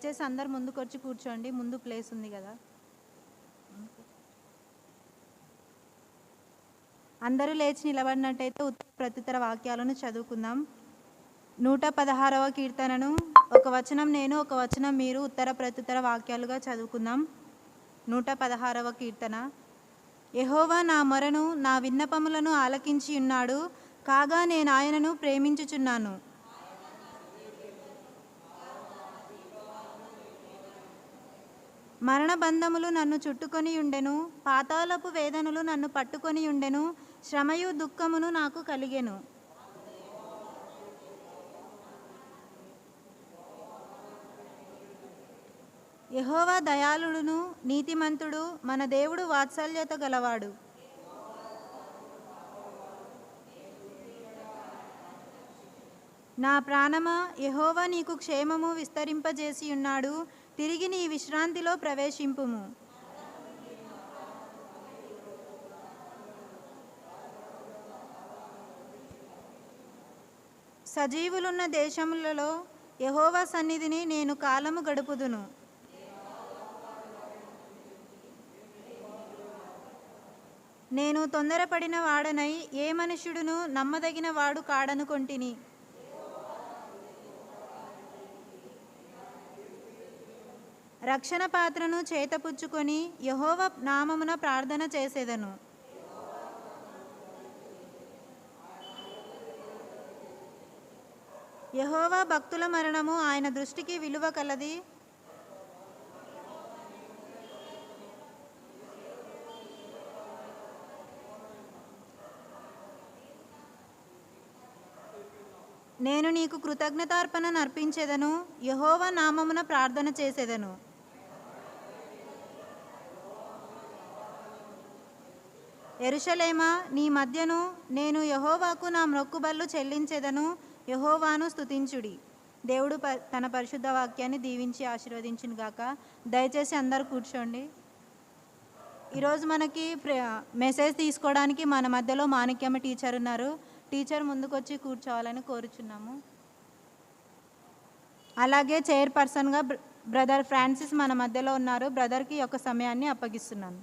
దయచేసి అందరు ముందుకు వచ్చి కూర్చోండి, ముందు ప్లేస్ ఉంది కదా. అందరూ లేచి నిలబడినట్టయితే ఉత్తర ప్రత్యుత్తర వాక్యాలను చదువుకుందాం. 116వ కీర్తనను ఒక వచనం నేను, ఒక వచనం మీరు ఉత్తర ప్రత్యుత్తర వాక్యాలుగా చదువుకుందాం. 116వ కీర్తన. యెహోవా నా మొరను, నా విన్నపములను ఆలకించి ఉన్నాడు, కాగా నేను ఆయనను ప్రేమించుచున్నాను. మరణబంధములు నన్ను చుట్టుకొని ఉండెను, పాతాళపు వేదనలు నన్ను పట్టుకొని ఉండెను, శ్రమయు దుఃఖమును నాకు కలిగెను. యెహోవా దయాళుడును నీతిమంతుడు, మన దేవుడు వాత్సల్యత గలవాడు. నా ప్రాణమా, యెహోవా నీకు క్షేమము విస్తరింపజేసి ఉన్నాడు, తిరిగి నీ విశ్రాంతిలో ప్రవేశింపుము. సజీవులున్న దేశములలో యెహోవా సన్నిధిని నేను కాలము గడుపుదును. నేను తొందరపడిన వాడనై ఏ మనుష్యుడును నమ్మదగిన వాడు కాడనుకొంటిని. రక్షణ పాత్రను చేతపుచ్చుకొని యెహోవా నామమున ప్రార్థన చేసేదను. యెహోవా భక్తుల మరణము ఆయన దృష్టికి విలువ కలది. నేను నీకు కృతజ్ఞతార్పణ నర్పించెదను, యెహోవా నామమున ప్రార్థన చేసేదను. యెరూషలేమా, నీ మధ్యను నేను యెహోవాకు నా మొక్కుబళ్ళు చెల్లించెదను, యెహోవాను స్తుతించుడి. దేవుడు తన పరిశుద్ధ వాక్యాన్ని దీవించి ఆశీర్వదించును గాక. దయచేసి అందరూ కూర్చోండి. ఈరోజు మనకి మెసేజ్ తీసుకోవడానికి మన మధ్యలో మాణిక్యమ్మ టీచర్ ఉన్నారు. టీచర్ ముందుకొచ్చి కూర్చోవాలని కోరుచున్నాము. అలాగే చైర్పర్సన్గా బ్రదర్ ఫ్రాన్సిస్ మన మధ్యలో ఉన్నారు. బ్రదర్కి ఒక సమయాన్ని అప్పగిస్తున్నాను.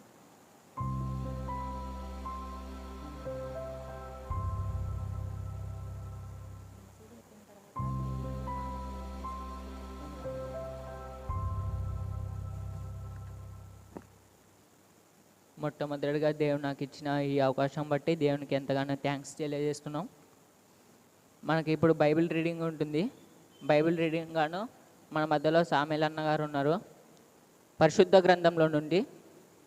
మొట్టమొదటిగా దేవుడు నాకు ఇచ్చిన ఈ అవకాశం బట్టి దేవునికి ఎంతగానో థ్యాంక్స్ తెలియజేస్తున్నాం. మనకి ఇప్పుడు బైబిల్ రీడింగ్ ఉంటుంది. బైబిల్ రీడింగ్ గాను మన మధ్యలో సామెల్ అన్న గారు ఉన్నారు. పరిశుద్ధ గ్రంథంలో నుండి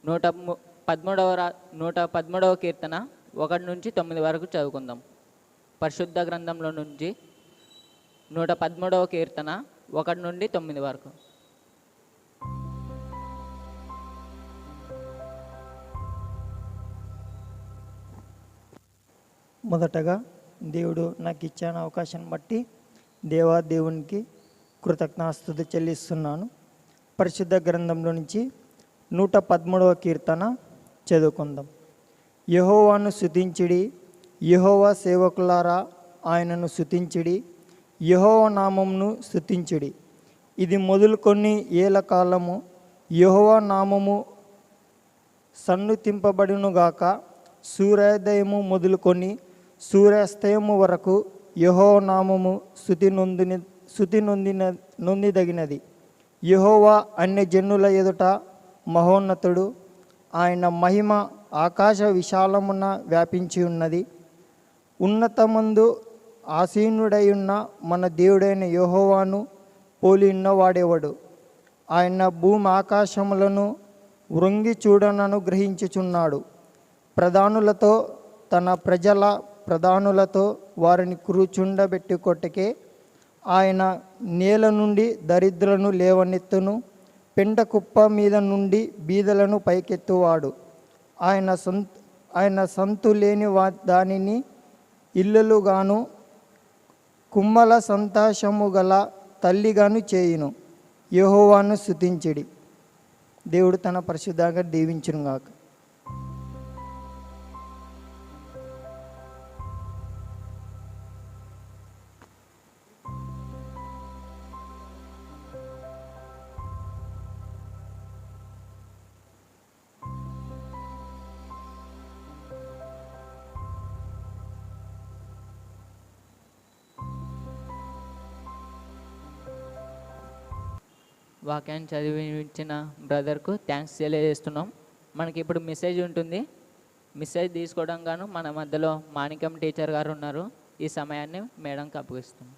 113వ కీర్తన 1 నుంచి 9 వరకు చదువుకుందాం. పరిశుద్ధ గ్రంథంలో నుంచి 113వ కీర్తన 1 నుండి 9 వరకు. మొదటగా దేవుడు నాకు ఇచ్చిన అవకాశాన్ని బట్టి దేవునికి కృతజ్ఞతాస్తుతి చెల్లిస్తున్నాను. పరిశుద్ధ గ్రంథంలో నుంచి 113వ కీర్తన చదువుకుందాం. యెహోవాను స్తుతించుడి, యెహోవా సేవకులారా ఆయనను స్తుతించుడి, యెహోవా నామమును స్తుతించుడి. ఇది మొదలుకొని ఏళ్ల కాలము యెహోవా నామము సన్నుతింపబడునుగాక. సూర్యోదయము మొదలుకొని సూర్యాస్తయము వరకు యెహోవా నామము స్తుతి నొందిదగినది. యెహోవా అన్యజనుల ఎదుట మహోన్నతుడు, ఆయన మహిమ ఆకాశ విశాలమున వ్యాపించి ఉన్నది. ఉన్నతమందు ఆసీనుడై ఉన్న మన దేవుడైన యెహోవాను పోలి ఉన్నవాడెవడు? ఆయన భూమి ఆకాశములను వృంగి చూడనను గ్రహించుచున్నాడు. ప్రధానులతో తన ప్రజల ప్రధానులతో వారిని కూర్చుండబెట్టి కొట్టకే ఆయన నేల నుండి దరిద్రులను లేవనెత్తును, పెంట కుప్ప మీద నుండి బీదలను పైకెత్తువాడు. ఆయన సంతు లేని దానిని ఇల్లులుగాను కుమ్మల సంతోషము గల తల్లిగాను చేయును. యెహోవాను స్తుతించుడి. దేవుడు తన పరిశుద్ధంగా దీవించునుగాక. వాక్యాన్ని చదివించిన బ్రదర్కు థ్యాంక్స్ తెలియజేస్తున్నాం. మనకి ఇప్పుడు మెసేజ్ ఉంటుంది. మెసేజ్ తీసుకోవడం గాను మన మధ్యలో మాణిక్యం టీచర్ గారు ఉన్నారు. ఈ సమయాన్ని మేడంకి అప్పగిస్తున్నాం.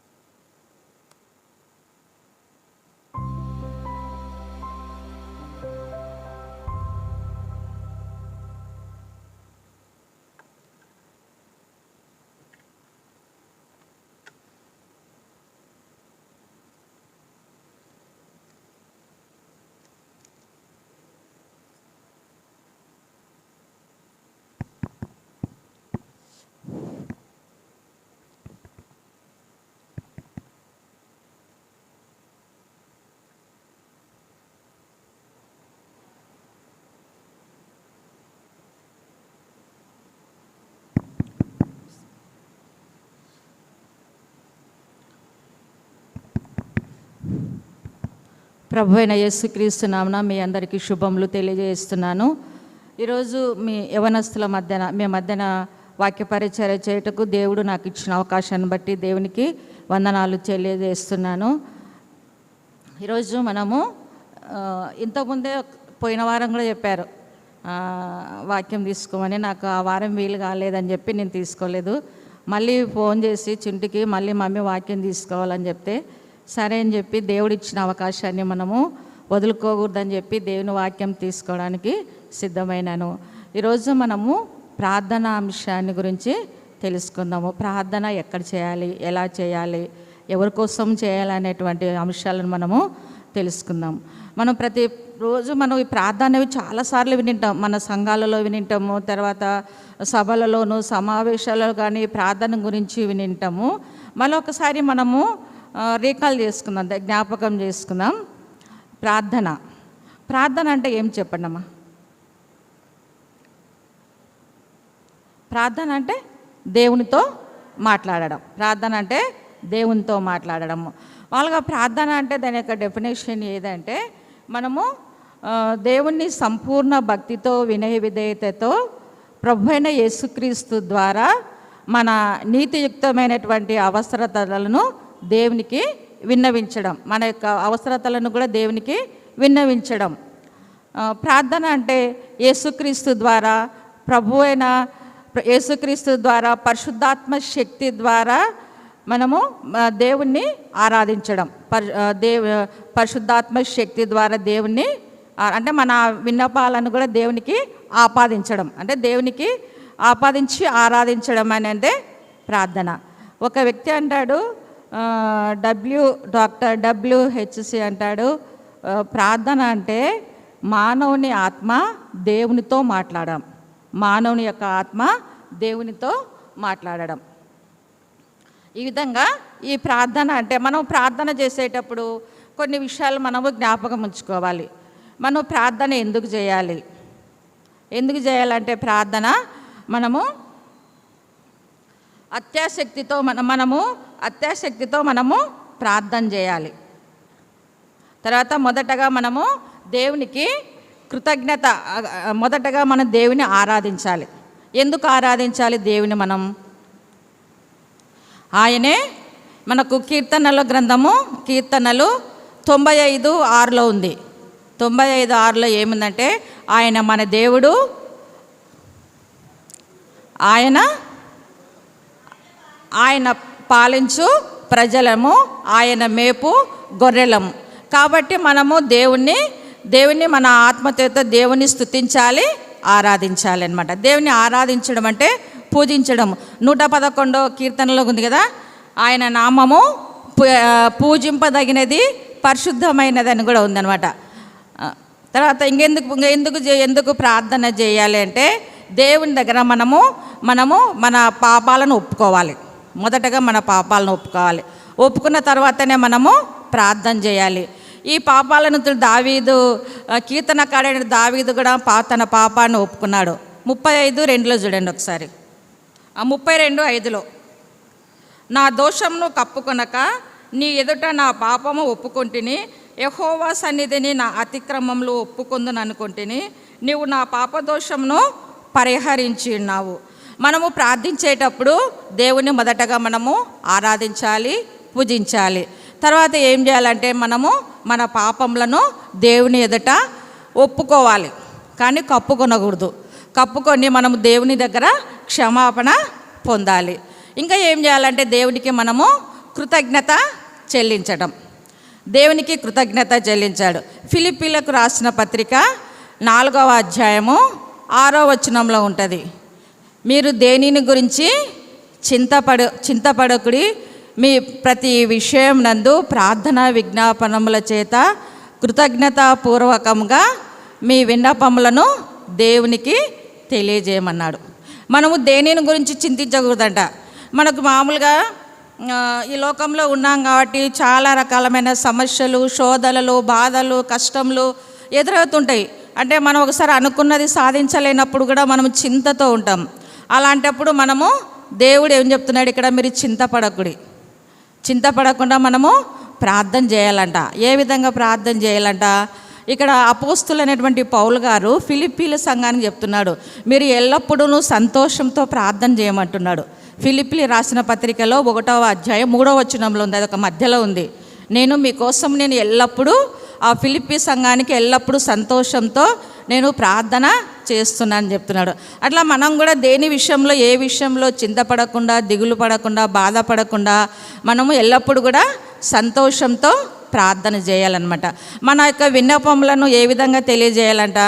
ప్రభు అయిన యేసుక్రీస్తు నామమున మీ అందరికీ శుభములు తెలియజేస్తున్నాను. ఈరోజు మీ యవనస్తుల మధ్యన వాక్య పరిచర్య చేయుటకు దేవుడు నాకు ఇచ్చిన అవకాశాన్ని బట్టి దేవునికి వందనాలు తెలియజేస్తున్నాను. ఈరోజు మనము ఇంతకుముందే పోయిన వారం కూడా చెప్పారు వాక్యం తీసుకోమని. నాకు ఆ వారం వీలు కాలేదని చెప్పి నేను తీసుకోలేదు. మళ్ళీ ఫోన్ చేసి చింటికి మళ్ళీ మమ్మీ వాక్యం తీసుకోవాలని చెప్తే సరే అని చెప్పి దేవుడు ఇచ్చిన అవకాశాన్ని మనము వదులుకోకూడదని చెప్పి దేవుని వాక్యం తీసుకోవడానికి సిద్ధమైనాను. ఈరోజు మనము ప్రార్థన అంశాన్ని గురించి తెలుసుకుందాము. ప్రార్థన ఎక్కడ చేయాలి, ఎలా చేయాలి, ఎవరి కోసం చేయాలనేటువంటి అంశాలను మనము తెలుసుకుందాం. మనం ప్రతిరోజు మనం ఈ ప్రార్థనవి చాలాసార్లు వినింటాం. మన సంఘాలలో వినింటాము, తర్వాత సభలలోను సమావేశాలలో కానీ ప్రార్థన గురించి వినింటాము. మళ్ళీ ఒకసారి మనము రీకాల్ చేసుకుందాం, జ్ఞాపకం చేసుకుందాం. ప్రార్థన అంటే ఏం చెప్పండి అమ్మా? ప్రార్థన అంటే దేవునితో మాట్లాడడం. ప్రార్థన అంటే దేవునితో మాట్లాడడము. వాళ్ళగా ప్రార్థన అంటే దాని యొక్క డెఫినేషన్ ఏదంటే మనము దేవుణ్ణి సంపూర్ణ భక్తితో వినయ విధేయతతో ప్రభు అయిన యేసుక్రీస్తు ద్వారా మన నీతియుక్తమైనటువంటి అవసరతలను దేవునికి విన్నవించడం, మన యొక్క అవసరతలను కూడా దేవునికి విన్నవించడం. ప్రార్థన అంటే యేసుక్రీస్తు ద్వారా ప్రభు అయిన యేసుక్రీస్తు ద్వారా పరిశుద్ధాత్మ శక్తి ద్వారా మనము దేవుణ్ణి ఆరాధించడం. పరిశుద్ధాత్మ శక్తి ద్వారా దేవుణ్ణి అంటే మన విన్నపాలను కూడా దేవునికి ఆపాదించడం, అంటే దేవునికి ఆపాదించి ఆరాధించడం అనేది ప్రార్థన. ఒక వ్యక్తి అంటాడు, డాక్టర్ డబ్ల్యూహెచ్సి అంటాడు, ప్రార్థన అంటే మానవుని ఆత్మ దేవునితో మాట్లాడడం. మానవుని యొక్క ఆత్మ దేవునితో మాట్లాడడం. ఈ విధంగా ఈ ప్రార్థన అంటే మనం ప్రార్థన చేసేటప్పుడు కొన్ని విషయాలు మనము జ్ఞాపకం ఉంచుకోవాలి. మనం ప్రార్థన ఎందుకు చేయాలి? ఎందుకు చేయాలంటే ప్రార్థన మనము అత్యాశక్తితో మనము ప్రార్థన చేయాలి. తర్వాత మొదటగా మనము దేవునికి కృతజ్ఞత, మొదటగా మనం దేవుని ఆరాధించాలి. ఎందుకు ఆరాధించాలి దేవుని? ఆయనే మనకు కీర్తనల గ్రంథము కీర్తనలు 95:6 ఉంది. 95:6 ఏముందంటే ఆయన మన దేవుడు, ఆయన పాలించు ప్రజలము, ఆయన మేపు గొర్రెలము. కాబట్టి మనము దేవుణ్ణి మన ఆత్మతో దేవుని స్తుతించాలి, ఆరాధించాలి అన్నమాట. దేవుని ఆరాధించడం అంటే పూజించడం. 111 కీర్తనలో ఉంది కదా, ఆయన నామము పూజింపదగినది, పరిశుద్ధమైనది అని కూడా ఉందన్నమాట. తర్వాత ఎందుకు ప్రార్థన చేయాలి అంటే దేవుని దగ్గర మనము మన పాపాలను ఒప్పుకోవాలి. మొదటగా మన పాపాలను ఒప్పుకోవాలి. ఒప్పుకున్న తర్వాతనే మనము ప్రార్థన చేయాలి. ఈ పాపాలను దావీదు, కీర్తనకారుడైన దావీదు కూడా తన పాపాన్ని ఒప్పుకున్నాడు. 35:2 చూడండి ఒకసారి. 32:5 నా దోషంను కప్పుకొనక నీ ఎదుట నా పాపము ఒప్పుకొంటిని, యెహోవా సన్నిధిని నా అతిక్రమములు ఒప్పుకొందును అనుకొంటిని, నీవు నా పాపదోషమును పరిహరించి ఉన్నావు. మనము ప్రార్థించేటప్పుడు దేవుని మొదటగా మనము ఆరాధించాలి, పూజించాలి. తర్వాత ఏం చేయాలంటే మనము మన పాపములను దేవుని ఎదుట ఒప్పుకోవాలి, కానీ కప్పుకొనకూడదు. కప్పుకొని మనము దేవుని దగ్గర క్షమాపణ పొందాలి. ఇంకా ఏం చేయాలంటే దేవునికి మనము కృతజ్ఞత చెల్లించడం. దేవునికి కృతజ్ఞత చెల్లించాడు. ఫిలిప్పీలకు రాసిన పత్రిక 4వ అధ్యాయము 6వ వచనంలో ఉంటుంది, మీరు దేనిని గురించి చింతపడకుడి, మీ ప్రతి విషయం నందు ప్రార్థన విజ్ఞాపనముల చేత కృతజ్ఞతాపూర్వకంగా మీ విన్నపములను దేవునికి తెలియజేయమన్నాడు. మనము దేనిని గురించి చింతించకూడదంట. మనకు మామూలుగా ఈ లోకంలో ఉన్నాం కాబట్టి చాలా రకాలమైన సమస్యలు, శోధనలు, బాధలు, కష్టములు ఎదురవుతుంటాయి. అంటే మనం ఒకసారి అనుకున్నది సాధించలేనప్పుడు కూడా మనం చింతతో ఉంటాం. అలాంటప్పుడు మనము దేవుడు ఏం చెప్తున్నాడు ఇక్కడ, మీరు చింతపడకుండా మనము ప్రార్థన చేయాలంట. ఏ విధంగా ప్రార్థన చేయాలంట? ఇక్కడ అపోస్తులైనటువంటి పౌలు గారు ఫిలిప్పీల సంఘానికి చెప్తున్నాడు, మీరు ఎల్లప్పుడూ సంతోషంతో ప్రార్థన చేయమంటున్నాడు. ఫిలిప్పీ రాసిన పత్రికలో 1వ అధ్యాయం 3వ వచనంలో ఉంది, అదొక మధ్యలో ఉంది. నేను ఎల్లప్పుడూ ఆ ఫిలిప్పీ సంఘానికి ఎల్లప్పుడూ సంతోషంతో నేను ప్రార్థన చేస్తున్నానని చెప్తున్నాడు. అట్లా మనం కూడా దేని విషయంలో, ఏ విషయంలో చింతపడకుండా, దిగులు పడకుండా, బాధపడకుండా మనము ఎల్లప్పుడూ కూడా సంతోషంతో ప్రార్థన చేయాలన్నమాట. మన యొక్క విన్నపములను ఏ విధంగా తెలియజేయాలంట?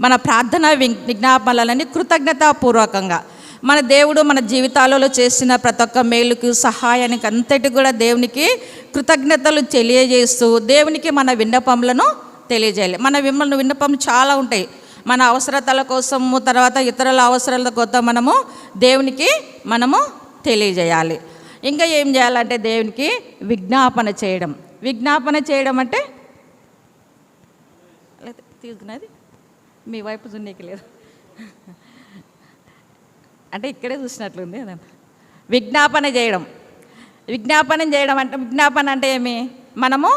మన ప్రార్థన విజ్ఞాపనలని కృతజ్ఞతాపూర్వకంగా మన దేవుడు మన జీవితాలలో చేసిన ప్రతి ఒక్క మేలుకు, సహాయానికి అంతటి కూడా దేవునికి కృతజ్ఞతలు తెలియజేస్తూ దేవునికి మన విన్నపములను తెలియజేయాలి. మన విన్నపములు చాలా ఉంటాయి. మన అవసరతల కోసము, తర్వాత ఇతరుల అవసరాల కోసం మనము దేవునికి తెలియజేయాలి. ఇంకా ఏం చేయాలంటే దేవునికి విజ్ఞాపన చేయడం అంటే తీసుకున్నది మీ వైపు దున్నేకి లేదు అంటే ఇక్కడే చూసినట్లుంది. విజ్ఞాపన అంటే ఏమి? మనము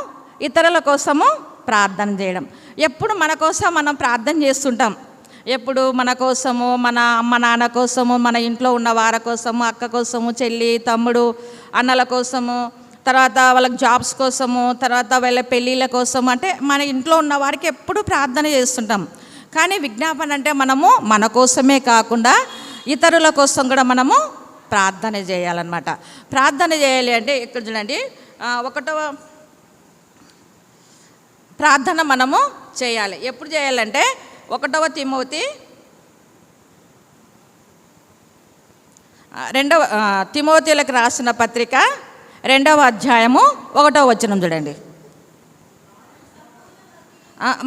ఇతరుల కోసము ప్రార్థన చేయడం. ఎప్పుడు మన కోసం మనం ప్రార్థన చేస్తుంటాం. ఎప్పుడు మన కోసము, మన అమ్మ నాన్న కోసము, మన ఇంట్లో ఉన్న వారి కోసము, అక్క కోసము, చెల్లి, తమ్ముడు, అన్నల కోసము, తర్వాత వాళ్ళకి జాబ్స్ కోసము, తర్వాత వాళ్ళ పెళ్ళిళ్ళ కోసము, అంటే మన ఇంట్లో ఉన్న వారికి ఎప్పుడు ప్రార్థన చేస్తుంటాం. కానీ విజ్ఞాపన అంటే మనము మన కోసమే కాకుండా ఇతరుల కోసం కూడా మనము ప్రార్థన చేయాలన్నమాట. ప్రార్థన చేయాలి అంటే ఇక్కడ చూడండి, 1వ ప్రార్థన మనము చేయాలి. ఎప్పుడు చేయాలంటే 1వ తిమోతి 2వ తిమోతిలకు రాసిన పత్రిక 2వ అధ్యాయము 1వ వచనం చూడండి,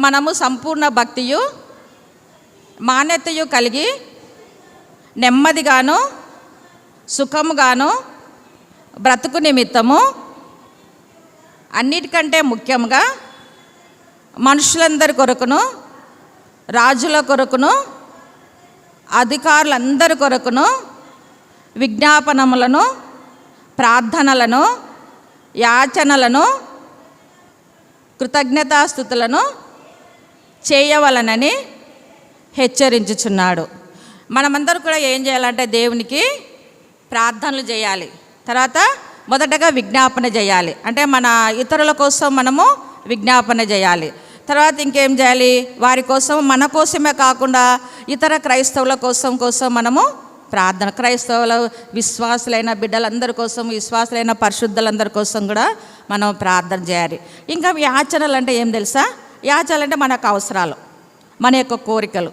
మనము సంపూర్ణ భక్తియు మాన్యతయు కలిగి నెమ్మదిగాను సుఖముగాను బ్రతుకు నిమిత్తము అన్నిటికంటే ముఖ్యంగా మనుషులందరి కొరకును, రాజుల కొరకును, అధికారులందరి కొరకును విజ్ఞాపనములను, ప్రార్థనలను, యాచనలను, కృతజ్ఞతాస్తుతులను చేయవలనని హెచ్చరించుచున్నాడు. మనమందరూ కూడా ఏం చేయాలంటే దేవునికి ప్రార్థనలు చేయాలి. తర్వాత మొదటగా విజ్ఞాపన చేయాలి. అంటే మన ఇతరుల కోసం మనము విజ్ఞాపన చేయాలి. తర్వాత ఇంకేం చేయాలి? వారి కోసం, మన కోసమే కాకుండా ఇతర క్రైస్తవుల కోసం మనము ప్రార్థన, క్రైస్తవుల విశ్వాసులైన బిడ్డలందరి కోసం, విశ్వాసులైన పరిశుద్ధులందరి కోసం కూడా మనం ప్రార్థన చేయాలి. ఇంకా యాచనలు అంటే ఏం తెలుసా? యాచనలు అంటే మన యొక్క అవసరాలు, మన యొక్క కోరికలు,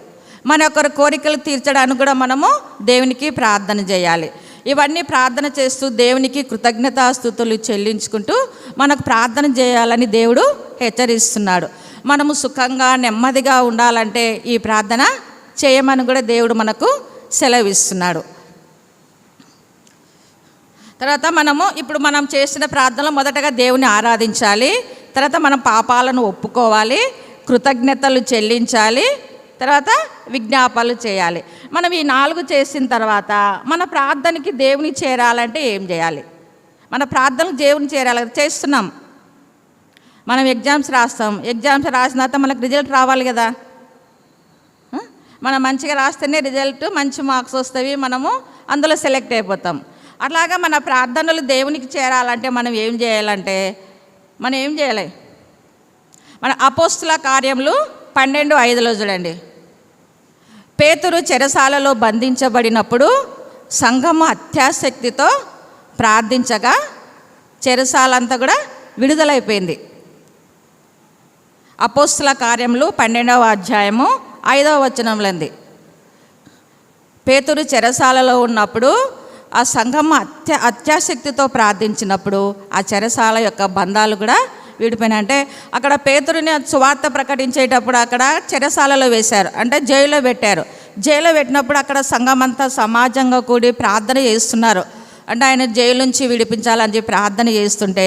మన యొక్క కోరికలు తీర్చడానికి కూడా మనము దేవునికి ప్రార్థన చేయాలి. ఇవన్నీ ప్రార్థన చేస్తూ దేవునికి కృతజ్ఞతాస్తుతులు చెల్లించుకుంటూ మనకు ప్రార్థన చేయాలని దేవుడు హెచ్చరిస్తున్నాడు. మనము సుఖంగా, నెమ్మదిగా ఉండాలంటే ఈ ప్రార్థన చేయమని కూడా దేవుడు మనకు సెలవిస్తున్నాడు. తర్వాత ఇప్పుడు మనం చేసిన ప్రార్థనలో మొదటగా దేవుని ఆరాధించాలి. తర్వాత మనం పాపాలను ఒప్పుకోవాలి, కృతజ్ఞతలు చెల్లించాలి, తర్వాత విజ్ఞాపనలు చేయాలి. మనం ఈ 4 చేసిన తర్వాత మన ప్రార్థనకి దేవుని చేరాలంటే ఏం చేయాలి? మన ప్రార్థనకు దేవుని చేరాలి. చేస్తున్నాం, మనం ఎగ్జామ్స్ రాస్తాం. ఎగ్జామ్స్ రాసిన తర్వాత మనకు రిజల్ట్ రావాలి కదా. మనం మంచిగా రాస్తేనే రిజల్ట్, మంచి మార్క్స్ వస్తాయి, మనము అందులో సెలెక్ట్ అయిపోతాం. అట్లాగా మన ప్రార్థనలు దేవునికి చేరాలంటే మనం ఏం చేయాలంటే మనం ఏం చేయాలి? మన అపోస్తుల కార్యములు 12:5 చూడండి. పేతురు చెరసాలలో బంధించబడినప్పుడు సంఘము అత్యాసక్తితో ప్రార్థించగా చెరసాలంతా కూడా విడుదలైపోయింది. అపోస్తుల కార్యములు 12వ అధ్యాయము 5వ వచనంలో ఉంది. పేతురు చెరసాలలో ఉన్నప్పుడు ఆ సంఘం అత్యాసక్తితో ప్రార్థించినప్పుడు ఆ చెరసాల యొక్క బంధాలు కూడా విడిపోయినాయి. అంటే అక్కడ పేతురుని సువార్త ప్రకటించేటప్పుడు అక్కడ చెరసాలలో వేశారు, అంటే జైల్లో పెట్టారు. జైల్లో పెట్టినప్పుడు అక్కడ సంఘం అంతా సమాజంగా కూడి ప్రార్థన చేస్తున్నారు. అంటే ఆయన జైలు నుంచి విడిపించాలని చెప్పి ప్రార్థన చేస్తుంటే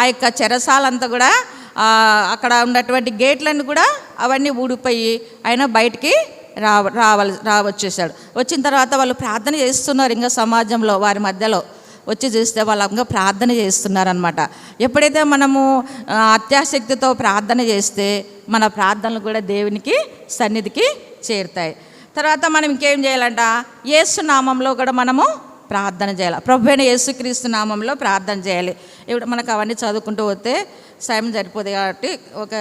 ఆ యొక్క చెరసాలంతా కూడా అక్కడ ఉన్నటువంటి గేట్లన్నీ కూడా అవన్నీ ఊడిపోయి ఆయన బయటికి వచ్చేసాడు. వచ్చిన తర్వాత వాళ్ళు ప్రార్థన చేస్తున్నారు, ఇంకా సమాజంలో వారి మధ్యలో వచ్చి చూస్తే వాళ్ళు ఇంకా ప్రార్థన చేస్తున్నారనమాట. ఎప్పుడైతే మనము అత్యాసక్తితో ప్రార్థన చేస్తే మన ప్రార్థనలు కూడా దేవునికి సన్నిధికి చేరుతాయి. తర్వాత మనం ఇంకేం చేయాలంట? యేసు నామంలో కూడా మనము ప్రార్థన చేయాలి. ప్రభువైన యేసుక్రీస్తు నామంలో ప్రార్థన చేయాలి. ఇప్పుడు మనకు అవన్నీ చదువుకుంటూ పోతే సమయం సరిపోదు కాబట్టి ఒక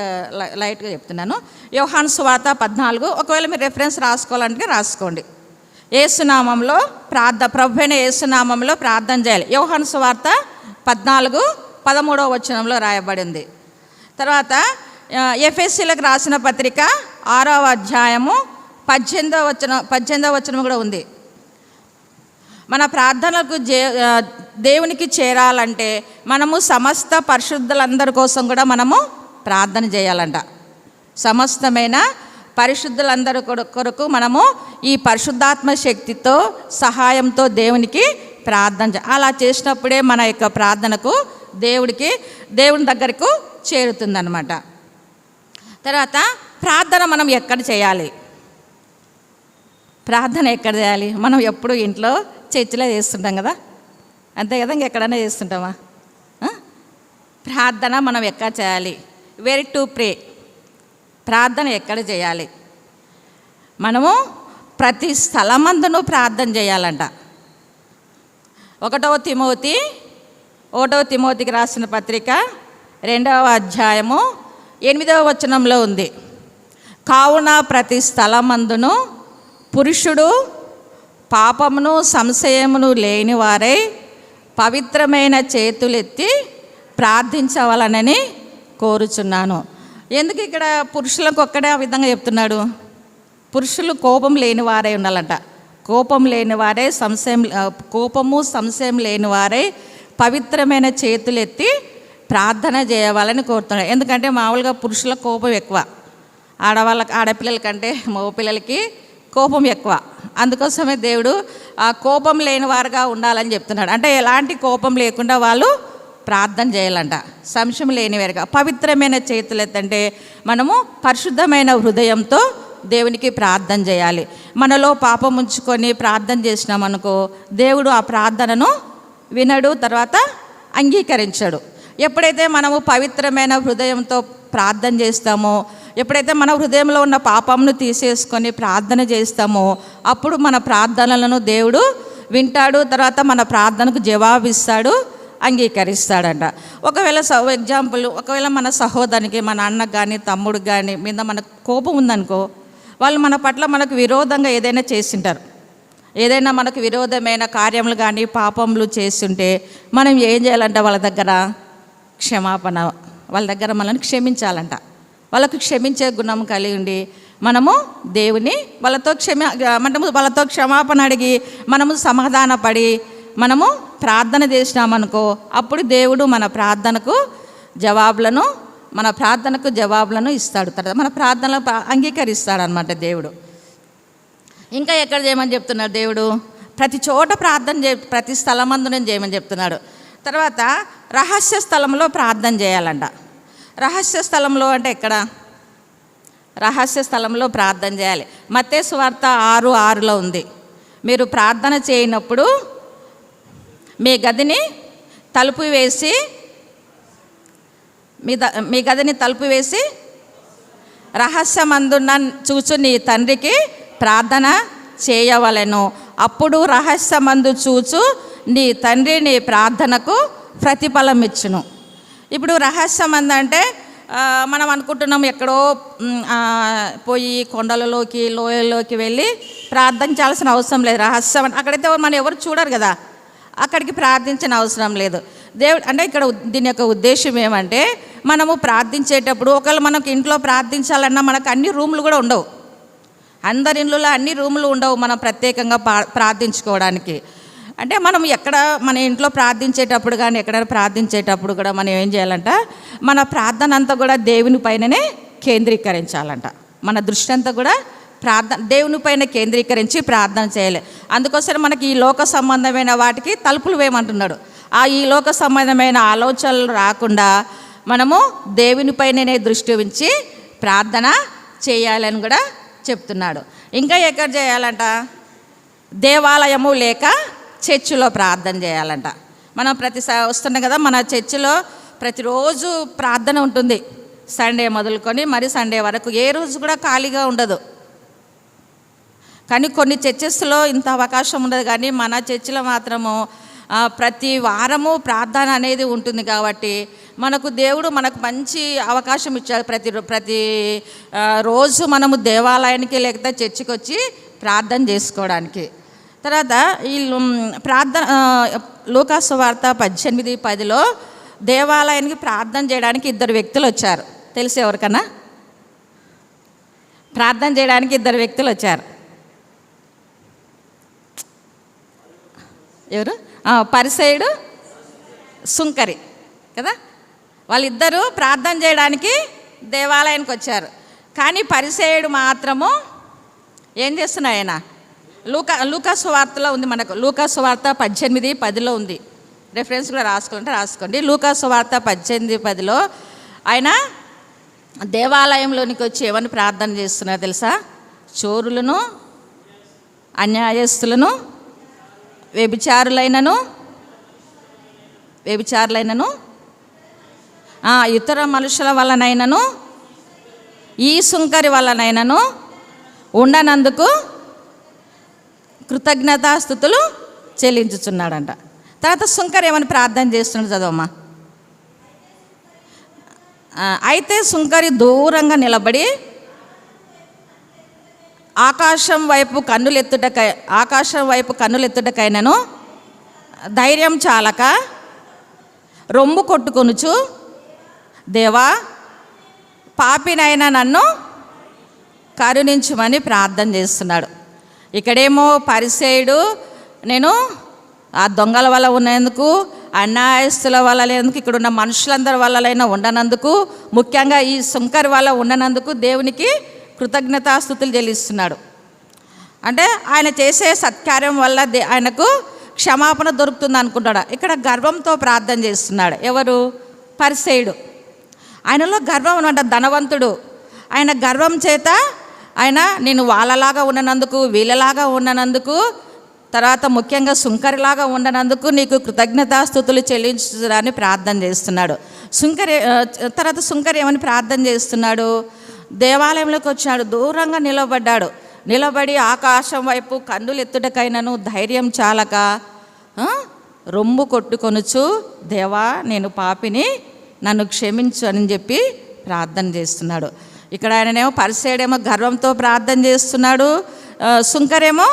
లైట్గా చెప్తున్నాను. యోహాను సువార్త 14, ఒకవేళ మీరు రెఫరెన్స్ రాసుకోవాలంటే రాసుకోండి. యేసునామంలో ప్రభువైన యేసునామంలో ప్రార్థన చేయాలి. యోహాను సువార్త 14:13 వచనంలో రాయబడింది. తర్వాత ఎఫెసీలకు రాసిన పత్రిక 6వ అధ్యాయము 18వ వచనం కూడా ఉంది. మన ప్రార్థనలకు దేవునికి చేరాలంటే మనము సమస్త పరిశుద్ధులందరి కోసం కూడా మనము ప్రార్థన చేయాలంట. సమస్తమైన పరిశుద్ధులందరి కొరకు మనము ఈ పరిశుద్ధాత్మ శక్తితో సహాయంతో దేవునికి ప్రార్థన అలా చేసినప్పుడే మన యొక్క ప్రార్థనకు దేవుని దగ్గరకు చేరుతుందన్నమాట. తర్వాత ప్రార్థన మనం ఎక్కడ చేయాలి? ప్రార్థన ఎక్కడ చేయాలి? మనం ఎప్పుడు ఇంట్లో చర్చిలో చేస్తుంటాం కదా, అంతే కదా, ఇంకెక్కడైనా చేస్తుంటామా? ప్రార్థన మనం ఎక్కడ చేయాలి? Where to pray. ప్రార్థన ఎక్కడ చేయాలి? మనము ప్రతి స్థలమందును ప్రార్థన చేయాలంట. 1వ తిమోతికి రాసిన పత్రిక 2వ అధ్యాయము 8వ వచనంలో ఉంది. కావున ప్రతి స్థలమందును పురుషుడు పాపమును సంశయమును లేని వారై పవిత్రమైన చేతులెత్తి ప్రార్థించవలనని కోరుచున్నాను. ఎందుకు ఇక్కడ పురుషులకు ఒక్కడే ఆ విధంగా చెప్తున్నాడు? పురుషులు కోపం లేని వారై ఉండాలంట. కోపం లేని వారై కోపము సంశయం లేని వారై పవిత్రమైన చేతులెత్తి ప్రార్థన చేయవాలని కోరుతున్నాడు. ఎందుకంటే మామూలుగా పురుషుల కోపం ఎక్కువ, ఆడపిల్లల కంటే మగపిల్లలకి కోపం ఎక్కువ. అందుకోసమే దేవుడు ఆ కోపం లేని వారుగా ఉండాలని చెప్తున్నాడు. అంటే ఎలాంటి కోపం లేకుండా వాళ్ళు ప్రార్థన చేయాలంట. సంశయం లేనివారుగా పవిత్రమైన చేతులెత్తంటే మనము పరిశుద్ధమైన హృదయంతో దేవునికి ప్రార్థన చేయాలి. మనలో పాపం ఉంచుకొని ప్రార్థన చేసినామనుకో దేవుడు ఆ ప్రార్థనను వినడు, తర్వాత అంగీకరించడు. ఎప్పుడైతే మనము పవిత్రమైన హృదయంతో ప్రార్థన చేస్తామో, ఎప్పుడైతే మన హృదయంలో ఉన్న పాపంను తీసేసుకొని ప్రార్థన చేస్తామో అప్పుడు మన ప్రార్థనలను దేవుడు వింటాడు, తర్వాత మన ప్రార్థనకు జవాబిస్తాడు, అంగీకరిస్తాడంట. ఒకవేళ మన సహోదరునికి, మన అన్నకు కానీ తమ్ముడికి కానీ మీద మనకు కోపం ఉందనుకో, వాళ్ళు మన పట్ల మనకు విరోధంగా ఏదైనా చేసింటారు, ఏదైనా మనకు విరోధమైన కార్యములు కానీ పాపములు చేస్తుంటే మనం ఏం చేయాలంట? వాళ్ళ దగ్గర క్షమాపణ, వాళ్ళ దగ్గర మనల్ని క్షమించాలంట. వాళ్ళకు క్షమించే గుణం కలిగి ఉండి మనము దేవుని వాళ్ళతో క్షమాపణ అడిగి మనము సమాధానపడి మనము ప్రార్థన చేసినామనుకో అప్పుడు దేవుడు మన ప్రార్థనకు జవాబులను ఇస్తాడు. తర్వాత మన ప్రార్థనలు అంగీకరిస్తాడు అన్నమాట దేవుడు. ఇంకా ఎక్కడ చేయమని చెప్తున్నాడు దేవుడు? ప్రతి చోట ప్రతి స్థలమందునే చేయమని చెప్తున్నాడు. తర్వాత రహస్య స్థలంలో ప్రార్థన చేయాలంట. రహస్య స్థలంలో అంటే ఎక్కడ? రహస్య స్థలంలో ప్రార్థన చేయాలి. మత్తయి సువార్త 6:6లో ఉంది. మీరు ప్రార్థన చేయనప్పుడు మీ గదిని తలుపు వేసి రహస్యమందున్న చూచు నీ తండ్రికి ప్రార్థన చేయవలెను. అప్పుడు రహస్యమందు చూచు నీ తండ్రి నీ ప్రార్థనకు ప్రతిఫలం ఇచ్చును. ఇప్పుడు రహస్యం అంటే మనం అనుకుంటున్నాం ఎక్కడో పోయి కొండలలోకి లోయల్లోకి వెళ్ళి ప్రార్థించాల్సిన అవసరం లేదు. రహస్యం అక్కడైతే మనం ఎవరు చూడరు కదా, అక్కడికి ప్రార్థించిన అవసరం లేదు. దేవుడు అంటే ఇక్కడ దీని యొక్క ఉద్దేశం ఏమంటే, మనము ప్రార్థించేటప్పుడు ఒకవేళ మనకు ఇంట్లో ప్రార్థించాలన్నా మనకు అన్ని రూములు కూడా ఉండవు, అందరి ఇళ్ళలో అన్ని రూములు ఉండవు మనం ప్రత్యేకంగా ప్రార్థించుకోవడానికి. అంటే మనం ఎక్కడ మన ఇంట్లో ప్రార్థించేటప్పుడు కానీ ఎక్కడైనా ప్రార్థించేటప్పుడు కూడా మనం ఏం చేయాలంట, మన ప్రార్థన అంతా కూడా దేవుని పైననే కేంద్రీకరించాలంట. మన దృష్టి అంతా కూడా దేవుని పైన కేంద్రీకరించి ప్రార్థన చేయాలి. అందుకోసం మనకి ఈ లోక సంబంధమైన వాటికి తలుపులు వేయమంటున్నాడు. ఈ లోక సంబంధమైన ఆలోచనలు రాకుండా మనము దేవుని పైననే దృష్టి ఉంచి ప్రార్థన చేయాలని కూడా చెప్తున్నాడు. ఇంకా ఎక్కడ చేయాలంట, దేవాలయము లేక చర్చిలో ప్రార్థన చేయాలంట. మనం వస్తున్నాం కదా, మన చర్చిలో ప్రతిరోజు ప్రార్థన ఉంటుంది, సండే మొదలుకొని మరి సండే వరకు ఏ రోజు కూడా ఖాళీగా ఉండదు. కానీ కొన్ని చర్చెస్లో ఇంత అవకాశం ఉండదు, కానీ మన చర్చిలో మాత్రము ప్రతి వారము ప్రార్థన అనేది ఉంటుంది. కాబట్టి మనకు దేవుడు మనకు మంచి అవకాశం ఇచ్చాడు. ప్రతి రోజు మనము దేవాలయానికి లేకపోతే చర్చికి వచ్చి ప్రార్థన చేసుకోవడానికి. తర్వాత ఈ ప్రార్థన లూకాసు సువార్త 18:10లో దేవాలయానికి ప్రార్థన చేయడానికి 2 వ్యక్తులు వచ్చారు. తెలిసి ఎవరికన్నా? ప్రార్థన చేయడానికి 2 వ్యక్తులు వచ్చారు. ఎవరు? పరిసయుడు, సుంకరి కదా. వాళ్ళిద్దరూ ప్రార్థన చేయడానికి దేవాలయానికి వచ్చారు. కానీ పరిసయుడు మాత్రము ఏం చేస్తున్నాడు? ఆయన లూకాసు వార్తలో ఉంది, మనకు లూకాసు వార్త 18:10లో ఉంది. రెఫరెన్స్ కూడా రాసుకోండి. లూకాసు వార్త 18:10లో ఆయన దేవాలయంలోనికి వచ్చి ఏమని ప్రార్థన చేస్తున్నారు తెలుసా? చోరులను, అన్యాయస్తులను, వ్యభిచారులైనను ఇతర మనుషుల వల్లనైనను ఈ సుంకరి వల్లనైనను ఉండనందుకు కృతజ్ఞతాస్తుతులు చెల్లించుచున్నాడంట. తర్వాత సుంకరి ఏమని ప్రార్థన చేస్తున్నాడు చదవమ్మా. అయితే సుంకరి దూరంగా నిలబడి ఆకాశం వైపు కన్నులెత్తుటకైనను ధైర్యం చాలక రొమ్ము కొట్టుకొనుచు, దేవా పాపినైనా నన్ను కరుణించుమని ప్రార్థన చేస్తున్నాడు. ఇక్కడేమో పరిసయుడు నేను ఆ దొంగల వల్ల ఉన్నందుకు, అన్యాయస్తుల వల్ల లేనందుకు, ఇక్కడ ఉన్న మనుషులందరి వల్లైనా ఉండనందుకు, ముఖ్యంగా ఈ సుంకరి వల్ల ఉండనందుకు దేవునికి కృతజ్ఞతాస్తుతులు చెల్లిస్తున్నాడు. అంటే ఆయన చేసే సత్కార్యం వల్ల ఆయనకు క్షమాపణ దొరుకుతుంది అనుకుంటాడు. ఇక్కడ గర్వంతో ప్రార్థన చేస్తున్నాడు. ఎవరు? పరిసయుడు. ఆయనలో గర్వం అనమాట, ధనవంతుడు. ఆయన గర్వం చేత ఆయన నేను వాళ్ళలాగా ఉండనందుకు, వీళ్ళలాగా ఉండనందుకు, తర్వాత ముఖ్యంగా సుంకరిలాగా ఉండనందుకు నీకు కృతజ్ఞతాస్తుతులు చెల్లించుదని ప్రార్థన చేస్తున్నాడు. తర్వాత సుంకరి ఏమని ప్రార్థన చేస్తున్నాడు? దేవాలయంలోకి వచ్చాడు, దూరంగా నిలబడి ఆకాశం వైపు కన్నులెత్తుటకైనను ధైర్యం చాలక రొమ్ము కొట్టుకొనుచు, దేవా నేను పాపిని, నన్ను క్షమించు అని చెప్పి ప్రార్థన చేస్తున్నాడు. ఇక్కడ ఆయననేమో పరిసయుడేమో గర్వంతో ప్రార్థన చేస్తున్నాడు, సుంకరేమో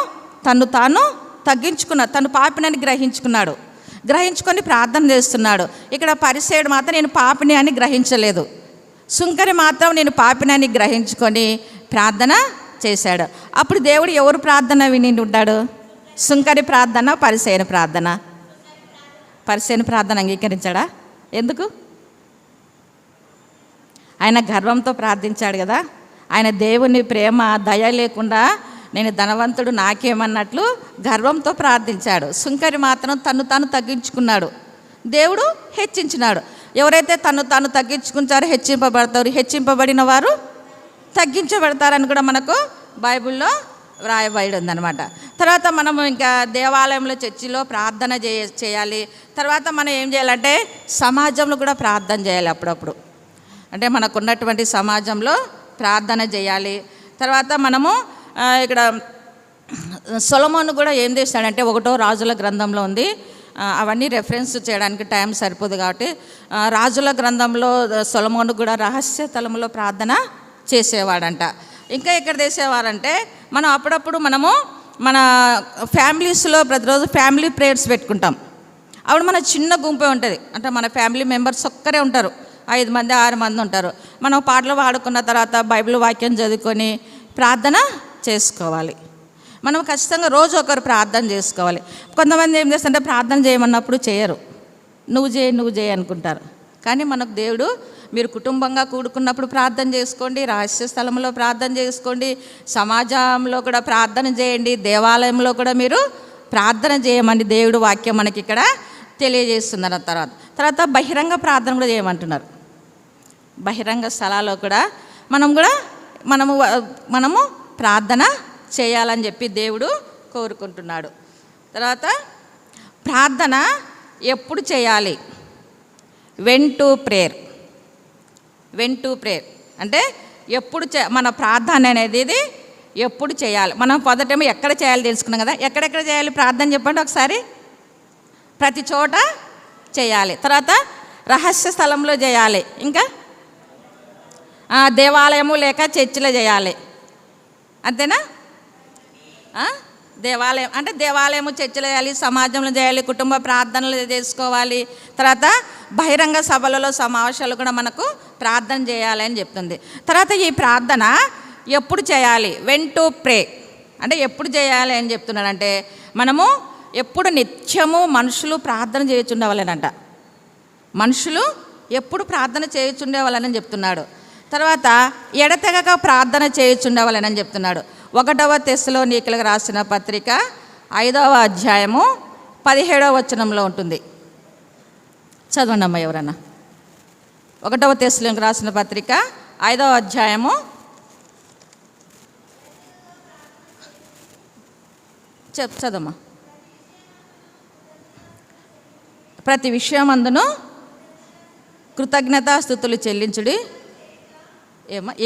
తాను తగ్గించుకున్నాడు, తను పాపినని గ్రహించుకొని ప్రార్థన చేస్తున్నాడు. ఇక్కడ పరిసయుడు మాత్రం నేను పాపిని అని గ్రహించలేదు, సుంకరి మాత్రం నేను పాపినని గ్రహించుకొని ప్రార్థన చేశాడు. అప్పుడు దేవుడు ఎవరు ప్రార్థన విని ఉంటాడు? సుంకరి ప్రార్థన, పరిసయుని ప్రార్థన? పరిసయుని ప్రార్థన అంగీకరించాడా? ఎందుకు? ఆయన గర్వంతో ప్రార్థించాడు కదా. ఆయన దేవుని ప్రేమ దయ లేకుండా నేను ధనవంతుడు నాకేమన్నట్లు గర్వంతో ప్రార్థించాడు. సుంకరి మాత్రం తాను తగ్గించుకున్నాడు, దేవుడు హెచ్చించినాడు. ఎవరైతే తాను తగ్గించుకుంటారో హెచ్చింపబడిన వారు తగ్గించబడతారని కూడా మనకు బైబిల్లో వ్రాయబడి ఉందన్నమాట. తర్వాత మనము ఇంకా దేవాలయంలో చర్చిలో ప్రార్థన చేయాలి. తర్వాత మనం ఏం చేయాలంటే సమాజంలో కూడా ప్రార్థన చేయాలి. అప్పుడప్పుడు అంటే మనకున్నటువంటి సమాజంలో ప్రార్థన చేయాలి. తర్వాత మనము ఇక్కడ సొలొమోను కూడా ఏం చేశాడంటే 1వ రాజుల గ్రంథంలో ఉంది, అవన్నీ రెఫరెన్స్ చేయడానికి టైం సరిపోదు కాబట్టి రాజుల గ్రంథంలో సొలొమోను కూడా రహస్య స్థలంలో ప్రార్థన చేసేవాడంట. ఇంకా ఎక్కడ చేసేవారంటే మనం అప్పుడప్పుడు మన ఫ్యామిలీస్లో ప్రతిరోజు ఫ్యామిలీ ప్రేయర్స్ పెట్టుకుంటాం. అప్పుడు మన చిన్న గుంపే ఉంటుంది, అంటే మన ఫ్యామిలీ మెంబర్స్ ఒక్కరే ఉంటారు, 5 మంది 6 మంది ఉంటారు. మనం పాటలు పాడుకున్న తర్వాత బైబిల్ వాక్యం చదువుకొని ప్రార్థన చేసుకోవాలి. మనం ఖచ్చితంగా రోజు ఒకరు ప్రార్థన చేసుకోవాలి. కొంతమంది ఏం చేస్తారంటే ప్రార్థన చేయమన్నప్పుడు చేయరు, నువ్వు చేయి అనుకుంటారు. కానీ మనకు దేవుడు మీరు కుటుంబంగా కూడుకున్నప్పుడు ప్రార్థన చేసుకోండి, రహస్య స్థలంలో ప్రార్థన చేసుకోండి, సమాజంలో కూడా ప్రార్థన చేయండి, దేవాలయంలో కూడా మీరు ప్రార్థన చేయమని దేవుడు వాక్యం మనకి ఇక్కడ తెలియజేస్తున్నారు. తర్వాత బహిరంగ ప్రార్థన కూడా చేయమంటున్నారు. బహిరంగ స్థలాల్లో కూడా మనము ప్రార్థన చేయాలని చెప్పి దేవుడు కోరుకుంటున్నాడు. తర్వాత ప్రార్థన ఎప్పుడు చేయాలి? వెన్ టు ప్రేయర్ అంటే ఎప్పుడు మన ప్రార్థన అనేది ఇది ఎప్పుడు చేయాలి? మనం మొదటేమో ఎక్కడ చేయాలి తెలుసుకున్నాం కదా. ఎక్కడెక్కడ చేయాలి ప్రార్థన చెప్పండి ఒకసారి. ప్రతి చోట చేయాలి. తర్వాత రహస్య స్థలంలో చేయాలి. ఇంకా దేవాలయము లేక చర్చిలో చేయాలి. అంతేనా? దేవాలయం అంటే దేవాలయము, చర్చిలో చేయాలి, సమాజంలో చేయాలి, కుటుంబ ప్రార్థనలు చేసుకోవాలి. తర్వాత బహిరంగ సభలలో సమావేశాలు కూడా మనకు ప్రార్థన చేయాలి అని చెప్తుంది. తర్వాత ఈ ప్రార్థన ఎప్పుడు చేయాలి? వెన్ టు ప్రే అంటే ఎప్పుడు చేయాలి అని చెప్తున్నాడంటే మనము ఎప్పుడు నిత్యము మనుషులు ప్రార్థన చేయుచుండేవాళ్ళనంట. మనుషులు ఎప్పుడు ప్రార్థన చేయుచుండేవాళ్ళని చెప్తున్నాడు. తర్వాత ఎడతెగక ప్రార్థన చేయుచుండేవాళ్ళని చెప్తున్నాడు. 1వ తెస్సలోనికీయులకు రాసిన పత్రిక 5వ అధ్యాయము 17వ వచనంలో ఉంటుంది. చదవండి అమ్మ ఎవరన్నా. 1వ తెస్సలోనికీయులకు రాసిన పత్రిక 5వ అధ్యాయము చదవమ్మా. ప్రతి విషయమందును కృతజ్ఞతాస్తుతులు చెల్లించుడి.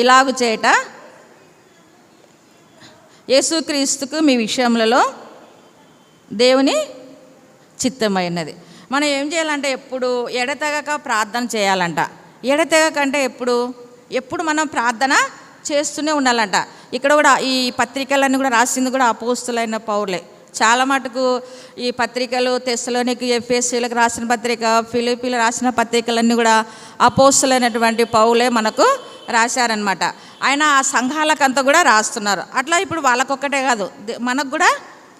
ఇలాగు చేయట యేసుక్రీస్తుకు మీ విషయములలో దేవుని చిత్తమైనది. మనం ఏం చేయాలంటే ఎప్పుడు ఎడతెగక ప్రార్థన చేయాలంట. ఎడతెగక అంటే ఎప్పుడు మనం ప్రార్థన చేస్తూనే ఉండాలంట. ఇక్కడ కూడా ఈ పత్రికలన్నీ కూడా రాసింది కూడా అపోస్తులైన పౌరులే. చాలా మటుకు ఈ పత్రికలు తెస్సలోనికీ, ఎఫెసీయులకు రాసిన పత్రిక, ఫిలిప్పీలకు రాసిన పత్రికలన్నీ కూడా అపోస్తులైనటువంటి పౌలే మనకు రాశారనమాట. ఆయన ఆ సంఘాలకంతా కూడా రాస్తున్నారు. అట్లా ఇప్పుడు వాళ్ళకొక్కటే కాదు, మనకు కూడా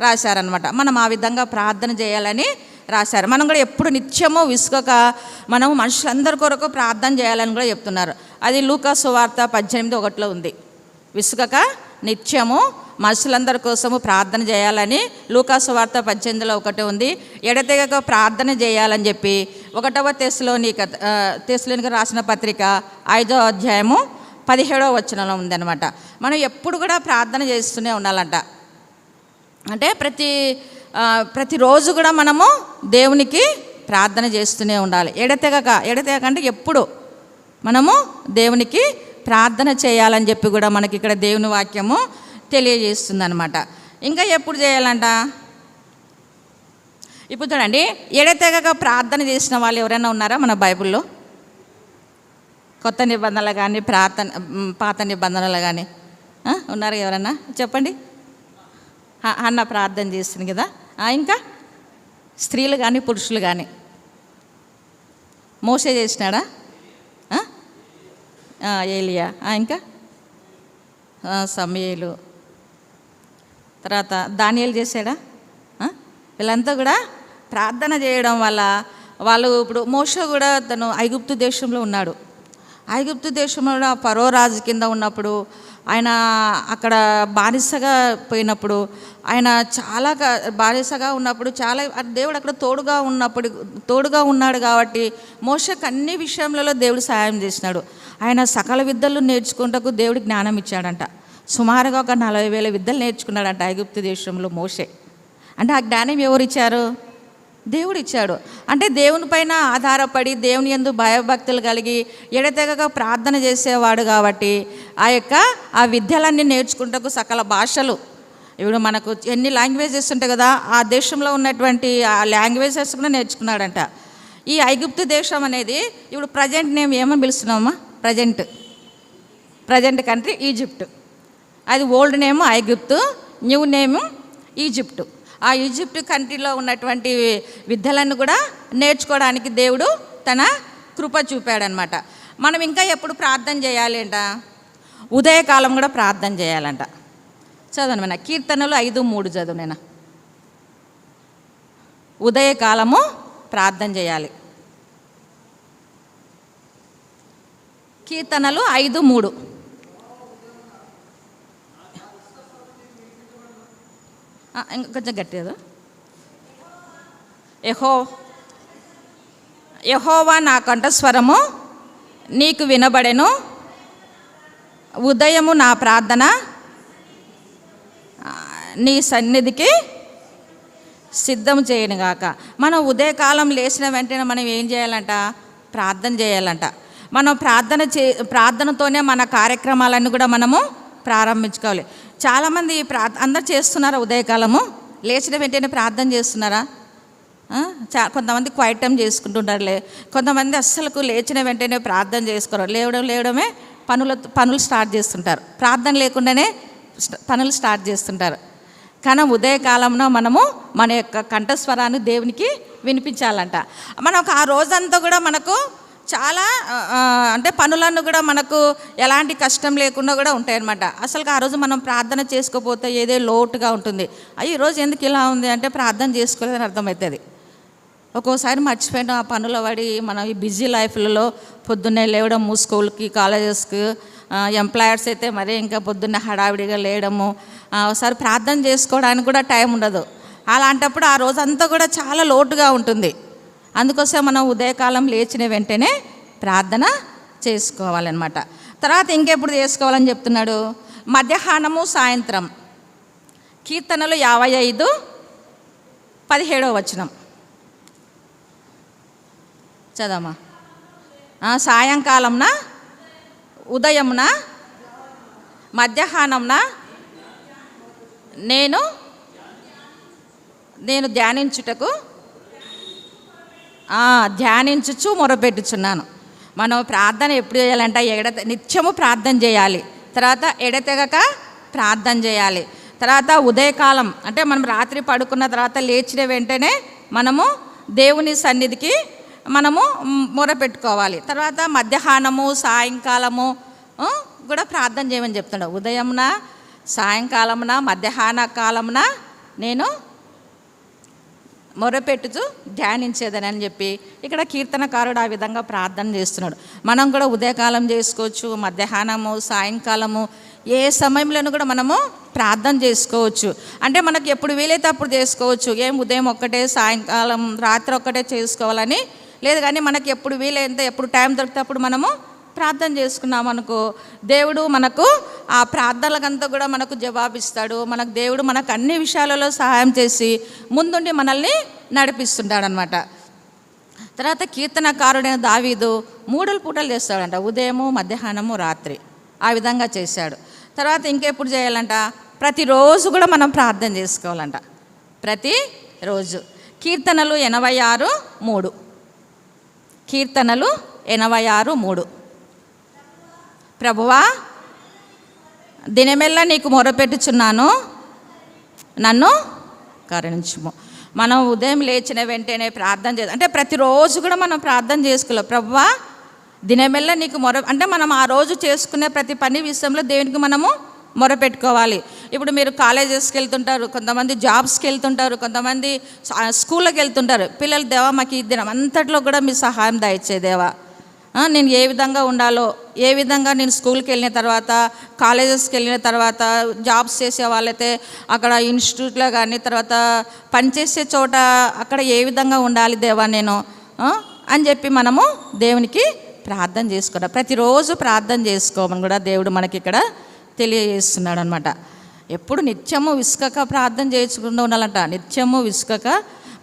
రాశారనమాట. మనం ఆ విధంగా ప్రార్థన చేయాలని రాశారు. మనం కూడా ఎప్పుడు నిత్యము విసుగక మనము మనుషులందరి కొరకు ప్రార్థన చేయాలని కూడా చెప్తున్నారు. అది లూకా సువార్త 18:1 ఉంది. విసుగక నిత్యము మనుషులందరి కోసము ప్రార్థన చేయాలని లూకా సువార్త 18:1 ఉంది. ఎడతెగక ప్రార్థన చేయాలని చెప్పి 1వ తెస్సలోనికీయులకు రాసిన పత్రిక 5వ అధ్యాయము 17వ వచనంలో ఉందన్నమాట. మనం ఎప్పుడు కూడా ప్రార్థన చేస్తూనే ఉండాలంట. అంటే ప్రతిరోజు కూడా మనము దేవునికి ప్రార్థన చేస్తూనే ఉండాలి. ఎడతెగక అంటే ఎప్పుడు మనము దేవునికి ప్రార్థన చేయాలని చెప్పి కూడా మనకి ఇక్కడ దేవుని వాక్యము తెలియజేస్తుంది అనమాట. ఇంకా ఎప్పుడు చేయాలంట? ఇప్పుడు చూడండి, ఎడతెగక ప్రార్థన చేసిన వాళ్ళు ఎవరైనా ఉన్నారా మన బైబిల్లో? కొత్త నిబంధనలు కానీ పాత నిబంధనలు కానీ ఉన్నారు ఎవరన్నా? చెప్పండి. అన్న ప్రార్థన చేస్తుంది కదా. ఇంకా స్త్రీలు కానీ పురుషులు కానీ. మోషే చేసినాడా? ఏలియా. ఇంకా సమూయేలు. తర్వాత దానియేలు చేశాడా? వీళ్ళంతా కూడా ప్రార్థన చేయడం వల్ల వాళ్ళు ఇప్పుడు మోషే కూడా తను ఐగుప్తు దేశంలో ఉన్నాడు. ఐగుప్తు దేశంలో ఫరో రాజు కింద ఉన్నప్పుడు ఆయన అక్కడ బానిసగా పోయినప్పుడు ఆయన చాలా బానిసగా ఉన్నప్పుడు చాలా దేవుడు అక్కడ తోడుగా ఉన్నాడు కాబట్టి మోషేకు అన్ని విషయంలో దేవుడు సహాయం చేసినాడు. ఆయన సకల విద్యలు నేర్చుకుంటకు దేవుడు జ్ఞానం ఇచ్చాడంట. సుమారుగా ఒక 40,000 విద్యలు నేర్చుకున్నాడంట ఐగుప్తు దేశంలో మోషే. అంటే ఆ జ్ఞానం ఎవరు ఇచ్చారు? దేవుడు ఇచ్చాడు. అంటే దేవుని పైన ఆధారపడి దేవుని యందు భయభక్తులు కలిగి ఎడతెగక ప్రార్థన చేసేవాడు కాబట్టి ఆ విద్యలన్నీ నేర్చుకుంటకు సకల భాషలు ఇప్పుడు మనకు ఎన్ని లాంగ్వేజెస్ ఉంటాయి కదా, ఆ దేశంలో ఉన్నటువంటి ఆ లాంగ్వేజెస్ కూడా నేర్చుకున్నాడంట. ఈ ఐగుప్తు దేశం అనేది ఇప్పుడు ప్రజెంట్ నేమ్ ఏమని పిలుస్తున్నామా? Present country Egypt. అది ఓల్డ్ నేమ్ ఐగుప్తు, న్యూ నేమ్ ఈజిప్టు. ఆ ఈజిప్ట్ కంట్రీలో ఉన్నటువంటి విద్యలను కూడా నేర్చుకోవడానికి దేవుడు తన కృప చూపాడనమాట. మనం ఇంకా ఎప్పుడు ప్రార్థన చేయాలి అంట? ఉదయకాలం కూడా ప్రార్థన చేయాలంట. చదవను కీర్తనలు 5:3 చదువు నేను. ఉదయకాలము ప్రార్థన చేయాలి. కీర్తనలు 5:3. ఇంకొంచెం గట్టిగా. యెహోవా నా కంఠస్వరము నీకు వినబడెను, ఉదయము నా ప్రార్థన నీ సన్నిధికి సిద్ధం చేయనుగాక. మనం ఉదయకాలం లేచిన వెంటనే మనం ఏం చేయాలంట? ప్రార్థన చేయాలంట. మనం ప్రార్థనతోనే మన కార్యక్రమాలన్నీ కూడా మనము ప్రారంభించుకోవాలి. చాలామంది అందరు చేస్తున్నారా? ఉదయకాలము లేచిన వెంటనే ప్రార్థన చేస్తున్నారా? కొంతమంది క్వైట్ టైం చేసుకుంటుంటారులే. కొంతమంది అస్సలకు లేచిన వెంటనే ప్రార్థన చేసుకోరు. లేవడమే పనులు స్టార్ట్ చేస్తుంటారు. ప్రార్థన లేకుండానే పనులు స్టార్ట్ చేస్తుంటారు. కానీ ఉదయకాలంలో మనము మన యొక్క కంఠస్వరాన్ని దేవునికి వినిపించాలంట. మనకు ఆ రోజంతా కూడా మనకు చాలా అంటే పనులన్నీ కూడా మనకు ఎలాంటి కష్టం లేకుండా కూడా ఉంటాయన్నమాట. అసలు ఆ రోజు మనం ప్రార్థన చేసుకోకపోతే ఏదో లోటుగా ఉంటుంది. ఈరోజు ఎందుకు ఇలా ఉంది అంటే ప్రార్థన చేసుకోలేదని అర్థమవుతుంది. ఒక్కోసారి మర్చిపోయిన ఆ పనుల పడి మనం ఈ బిజీ లైఫ్లలో పొద్దున్నే లేవడం, స్కూల్కి కాలేజెస్కి, ఎంప్లాయర్స్ అయితే మరీ ఇంకా పొద్దున్నే హడావిడిగా లేయడము, ఒకసారి ప్రార్థన చేసుకోవడానికి కూడా టైం ఉండదు. అలాంటప్పుడు ఆ రోజంతా కూడా చాలా లోటుగా ఉంటుంది. అందుకోసం మనం ఉదయకాలం లేచిన వెంటనే ప్రార్థన చేసుకోవాలన్నమాట. తర్వాత ఇంకెప్పుడు చేసుకోవాలని చెప్తున్నాడు? మధ్యాహ్నము, సాయంత్రం. కీర్తనలు 55:17 వచనం చదవమా. సాయంకాలంన, ఉదయంన, మధ్యాహ్నంన నేను ధ్యానించుటకు ధ్యానించుచు మొరపెట్టుచున్నాను. మనం ప్రార్థన ఎప్పుడు చేయాలంటే నిత్యము ప్రార్థన చేయాలి. తర్వాత ఎడతెగక ప్రార్థన చేయాలి. తర్వాత ఉదయకాలం అంటే మనం రాత్రి పడుకున్న తర్వాత లేచిన వెంటనే మనము దేవుని సన్నిధికి మనము మొరపెట్టుకోవాలి. తర్వాత మధ్యాహ్నము, సాయంకాలము కూడా ప్రార్థన చేయమని చెప్తున్నాడు. ఉదయంన, సాయంకాలమున, మధ్యాహ్న కాలమున నేను మొరపెట్టుచు ధ్యానించేదని చెప్పి ఇక్కడ కీర్తనకారుడు ఆ విధంగా ప్రార్థన చేస్తున్నాడు. మనం కూడా ఉదయకాలం చేసుకోవచ్చు, మధ్యాహ్నము, సాయంకాలము, ఏ సమయంలోనూ కూడా మనము ప్రార్థన చేసుకోవచ్చు. అంటే మనకు ఎప్పుడు వీలైతే అప్పుడు చేసుకోవచ్చు. ఉదయం ఒక్కటే, సాయంకాలం, రాత్రి ఒక్కటే చేసుకోవాలని లేదు. కానీ మనకి ఎప్పుడు వీలైతే, ఎప్పుడు టైం దొరికితే అప్పుడు మనము ప్రార్థన చేసుకున్నాం అనుకో, దేవుడు మనకు ఆ ప్రార్థనలకంతా కూడా మనకు జవాబిస్తాడు. దేవుడు మనకు అన్ని విషయాలలో సహాయం చేసి ముందుండి మనల్ని నడిపిస్తుంటాడు అనమాట. తర్వాత కీర్తనకారుడైన దావీదు 3 పూటలు చేస్తాడంట. ఉదయము, మధ్యాహ్నము, రాత్రి ఆ విధంగా చేశాడు. తర్వాత ఇంకెప్పుడు చేయాలంట? ప్రతిరోజు కూడా మనం ప్రార్థన చేసుకోవాలంట. ప్రతిరోజు. కీర్తనలు 86:3. కీర్తనలు 86:3. ప్రభువా, దినమెల్లా నీకు మొరపెట్టుచున్నాను, నన్ను కరుణించుము. మనం ఉదయం లేచిన వెంటనే ప్రార్థన అంటే ప్రతిరోజు కూడా మనం ప్రార్థన చేసుకోవాలి. ప్రభువా, దినమెల్లా నీకు అంటే మనం ఆ రోజు చేసుకునే ప్రతి పని విషయంలో దేవునికి మనము మొరపెట్టుకోవాలి. ఇప్పుడు మీరు కాలేజెస్కి వెళ్తుంటారు, కొంతమంది జాబ్స్కి వెళ్తుంటారు, కొంతమంది స్కూళ్ళకి వెళ్తుంటారు. పిల్లలు, దేవా మాకు ఈ దినం అంతట్లో కూడా మీ సహాయం దయచే దేవా, నేను ఏ విధంగా ఉండాలో, ఏ విధంగా నేను స్కూల్కి వెళ్ళిన తర్వాత, కాలేజెస్కి వెళ్ళిన తర్వాత, జాబ్స్ చేసే వాళ్ళైతే అక్కడ ఇన్స్టిట్యూట్లో కానీ, తర్వాత పనిచేసే చోట అక్కడ ఏ విధంగా ఉండాలి దేవా నేను అని చెప్పి మనము దేవునికి ప్రార్థన చేసుకోవడం. ప్రతిరోజు ప్రార్థన చేసుకోమని కూడా దేవుడు మనకి ఇక్కడ తెలియజేస్తున్నాడు అనమాట. ఎప్పుడు నిత్యము విసుకక ప్రార్థన చేసుకుంటూ ఉండాలంట. నిత్యము విసుకక.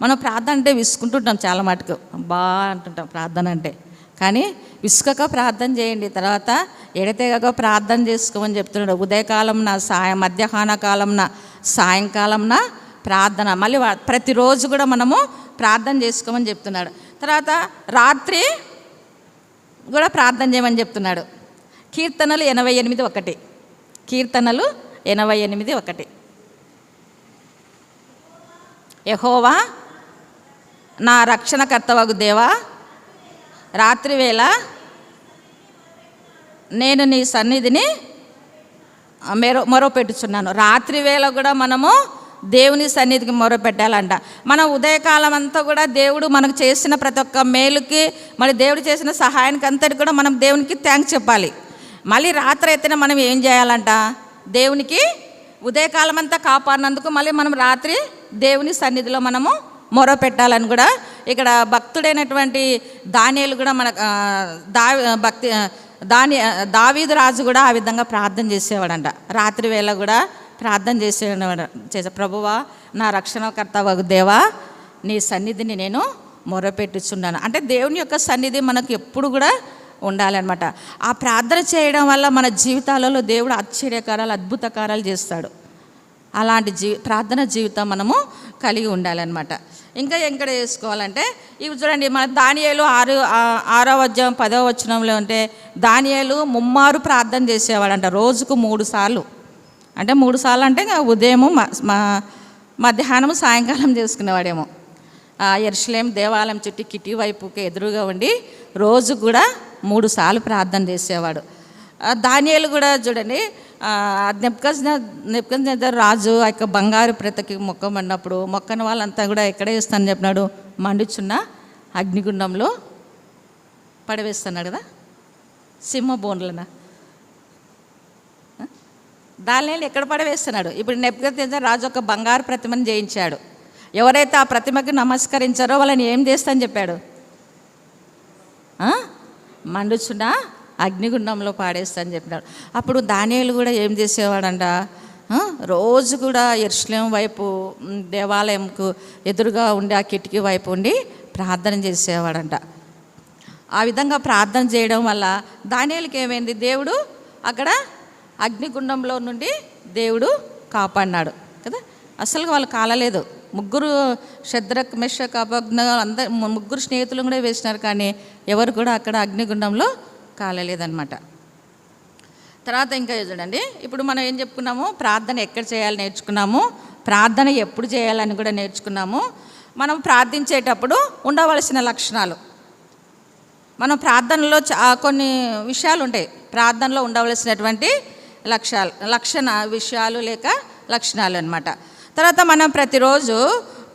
మనం ప్రార్థన అంటే విసుకుంటుంటాం చాలా మటుకు, బా అంటుంటాం ప్రార్థన అంటే. కానీ విసుకక ప్రార్థన చేయండి, తర్వాత ఎడతెగక ప్రార్థన చేసుకోమని చెప్తున్నాడు. ఉదయకాలంన, మధ్యాహ్న కాలంన, సాయంకాలంన ప్రార్థన. మళ్ళీ ప్రతిరోజు కూడా మనము ప్రార్థన చేసుకోమని చెప్తున్నాడు. తర్వాత రాత్రి కూడా ప్రార్థన చేయమని చెప్తున్నాడు. కీర్తనలు 88:1. కీర్తనలు 88:1. యెహోవా నా రక్షణకర్తవగు దేవా, రాత్రివేళ నేను నీ సన్నిధిని మొరపెట్టుచున్నాను. రాత్రివేళ కూడా మనము దేవుని సన్నిధికి మొరపెట్టాలంట. మనం ఉదయకాలం అంతా కూడా దేవుడు మనకు చేసిన ప్రతి ఒక్క మేలుకి, మరి దేవుడు చేసిన సహాయానికి అంతటి కూడా మనం దేవునికి థ్యాంక్స్ చెప్పాలి. మళ్ళీ రాత్రి అయితేనే మనం ఏం చేయాలంట, దేవునికి ఉదయకాలం అంతా కాపాడినందుకు మళ్ళీ మనం రాత్రి దేవుని సన్నిధిలో మనము మొరపెట్టాలని కూడా ఇక్కడ భక్తుడైనటువంటి దానియేలు కూడా మన దావీదు రాజు కూడా ఆ విధంగా ప్రార్థన చేసేవాడంట. రాత్రి వేళ కూడా ప్రార్థన చేసే ప్రభువా నా రక్షణకర్తవగు దేవా, నీ సన్నిధిని నేను మొరపెట్టుచున్నాను. అంటే దేవుని యొక్క సన్నిధి మనకు ఎప్పుడు కూడా ఉండాలన్నమాట. ఆ ప్రార్థన చేయడం వల్ల మన జీవితాలలో దేవుడు ఆశ్చర్యకారాలు, అద్భుత కార్యాలు చేస్తాడు. అలాంటి ప్రార్థన జీవితం మనము కలిగి ఉండాలన్నమాట. ఇంకా ఎక్కడ చేసుకోవాలంటే ఇవి చూడండి, మన దానియేలు 6వ అధ్యాయం 10వ వచనంలో ఉంటే దానియేలు ముమ్మారు ప్రార్థన చేసేవాడంట, రోజుకు 3 సార్లు. అంటే 3 సార్లు అంటే ఉదయము, మధ్యాహ్నం, సాయంకాలం చేసుకునేవాడేమో. యెరూషలేము దేవాలయం చుట్టూ కిటి వైపుకి ఎదురుగా ఉండి రోజు కూడా 3 సార్లు ప్రార్థన చేసేవాడు. దానియేలు కూడా చూడండి, నెబుకద్నెజర్ రాజు ఆ యొక్క బంగారు ప్రతికి మొక్కమన్నప్పుడు మొక్కని వాళ్ళంతా కూడా ఎక్కడ వేస్తానని చెప్పినాడు, మండుచున్న అగ్నిగుండంలో పడవేస్తున్నాడు కదా, సింహ బోన్లన. దానిని ఎక్కడ పడవేస్తున్నాడు? ఇప్పుడు నెబుకద్నెజర్ రాజు ఒక బంగారు ప్రతిమను జయించాడు. ఎవరైతే ఆ ప్రతిమకి నమస్కరించారో వాళ్ళని ఏం చేస్తానని చెప్పాడు, మండుచున్న అగ్నిగుండంలో పాడేస్తానని చెప్పినాడు. అప్పుడు దానియేలు కూడా ఏం చేసేవాడంట, రోజు కూడా యెరూషలేము వైపు దేవాలయంకు ఎదురుగా ఉండి ఆ కిటికీ వైపు ఉండి ప్రార్థన చేసేవాడంట. ఆ విధంగా ప్రార్థన చేయడం వల్ల దానియేలుకి ఏమైంది, దేవుడు అక్కడ అగ్నిగుండంలో నుండి దేవుడు కాపాడినాడు కదా. అసలు వాళ్ళు కాలలేదు. 3 షద్రక్, మెషక్, అబేద్నెగో అందరు 3 స్నేహితులు కూడా వేసినారు, కానీ ఎవరు కూడా అక్కడ అగ్నిగుండంలో కాలలేదన్నమాట. తర్వాత ఇంకా చూడండి, ఇప్పుడు మనం ఏం చెప్పుకున్నాము, ప్రార్థన ఎక్కడ చేయాలని నేర్చుకున్నాము, ప్రార్థన ఎప్పుడు చేయాలని కూడా నేర్చుకున్నాము. మనం ప్రార్థించేటప్పుడు ఉండవలసిన లక్షణాలు, మనం ప్రార్థనలో కొన్ని విషయాలు ఉంటాయి. ప్రార్థనలో ఉండవలసినటువంటి విషయాలు లేక లక్షణాలు అన్నమాట. తర్వాత మనం ప్రతిరోజు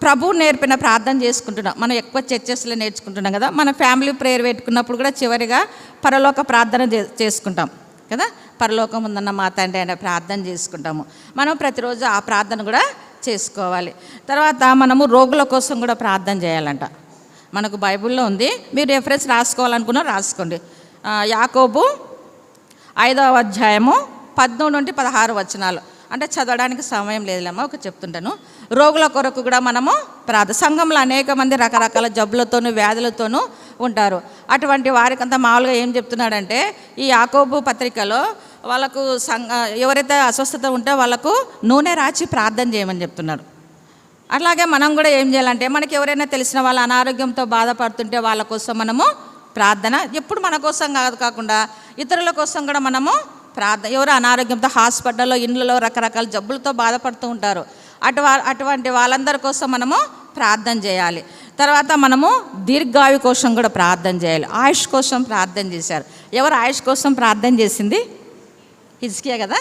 ప్రభువు నేర్పిన ప్రార్థన చేసుకుంటున్నాం. మనం ఎక్కువ చర్చెస్లో నేర్చుకుంటున్నాం కదా. మన ఫ్యామిలీ ప్రేయర్ పెట్టుకున్నప్పుడు కూడా చివరిగా పరలోక ప్రార్థన చేసుకుంటాం కదా. పరలోకం ఉందన్న మా తండ్రి అనే ప్రార్థన చేసుకుంటాము. మనం ప్రతిరోజు ఆ ప్రార్థన కూడా చేసుకోవాలి. తర్వాత మనము రోగుల కోసం కూడా ప్రార్థన చేయాలంట. మనకు బైబిల్లో ఉంది, మీరు రెఫరెన్స్ రాసుకోవాలనుకున్నా రాసుకోండి. యాకోబు 5వ అధ్యాయము 13 నుండి 16 వచనాలు. అంటే చదవడానికి సమయం లేదులేమో ఒక చెప్తుంటాను. రోగుల కొరకు కూడా మనము సంఘంలో అనేక మంది రకరకాల జబ్బులతోనూ వ్యాధులతోనూ ఉంటారు. అటువంటి వారికంతా మామూలుగా ఏం చెప్తున్నాడంటే, ఈ యాకోబు పత్రికలో వాళ్ళకు ఎవరైతే అస్వస్థత ఉంటే వాళ్ళకు నూనె రాచి ప్రార్థన చేయమని చెప్తున్నారు. అట్లాగే మనం కూడా ఏం చేయాలంటే, మనకి ఎవరైనా తెలిసిన వాళ్ళ అనారోగ్యంతో బాధపడుతుంటే వాళ్ళ కోసం మనము ప్రార్థన, ఎప్పుడు మన కోసం కాకుండా ఇతరుల కోసం కూడా మనము ప్రార్థన. ఎవరు అనారోగ్యంతో హాస్పిటల్లో, ఇండ్లలో రకరకాల జబ్బులతో బాధపడుతూ ఉంటారు. అటువంటి వాళ్ళందరి కోసం మనము ప్రార్థన చేయాలి. తర్వాత మనము దీర్ఘాయు కోసం కూడా ప్రార్థన చేయాలి. ఆయుష్ కోసం ప్రార్థన చేశారు. ఎవరు ఆయుష్ కోసం ప్రార్థన చేసింది? హిజ్కియా కదా.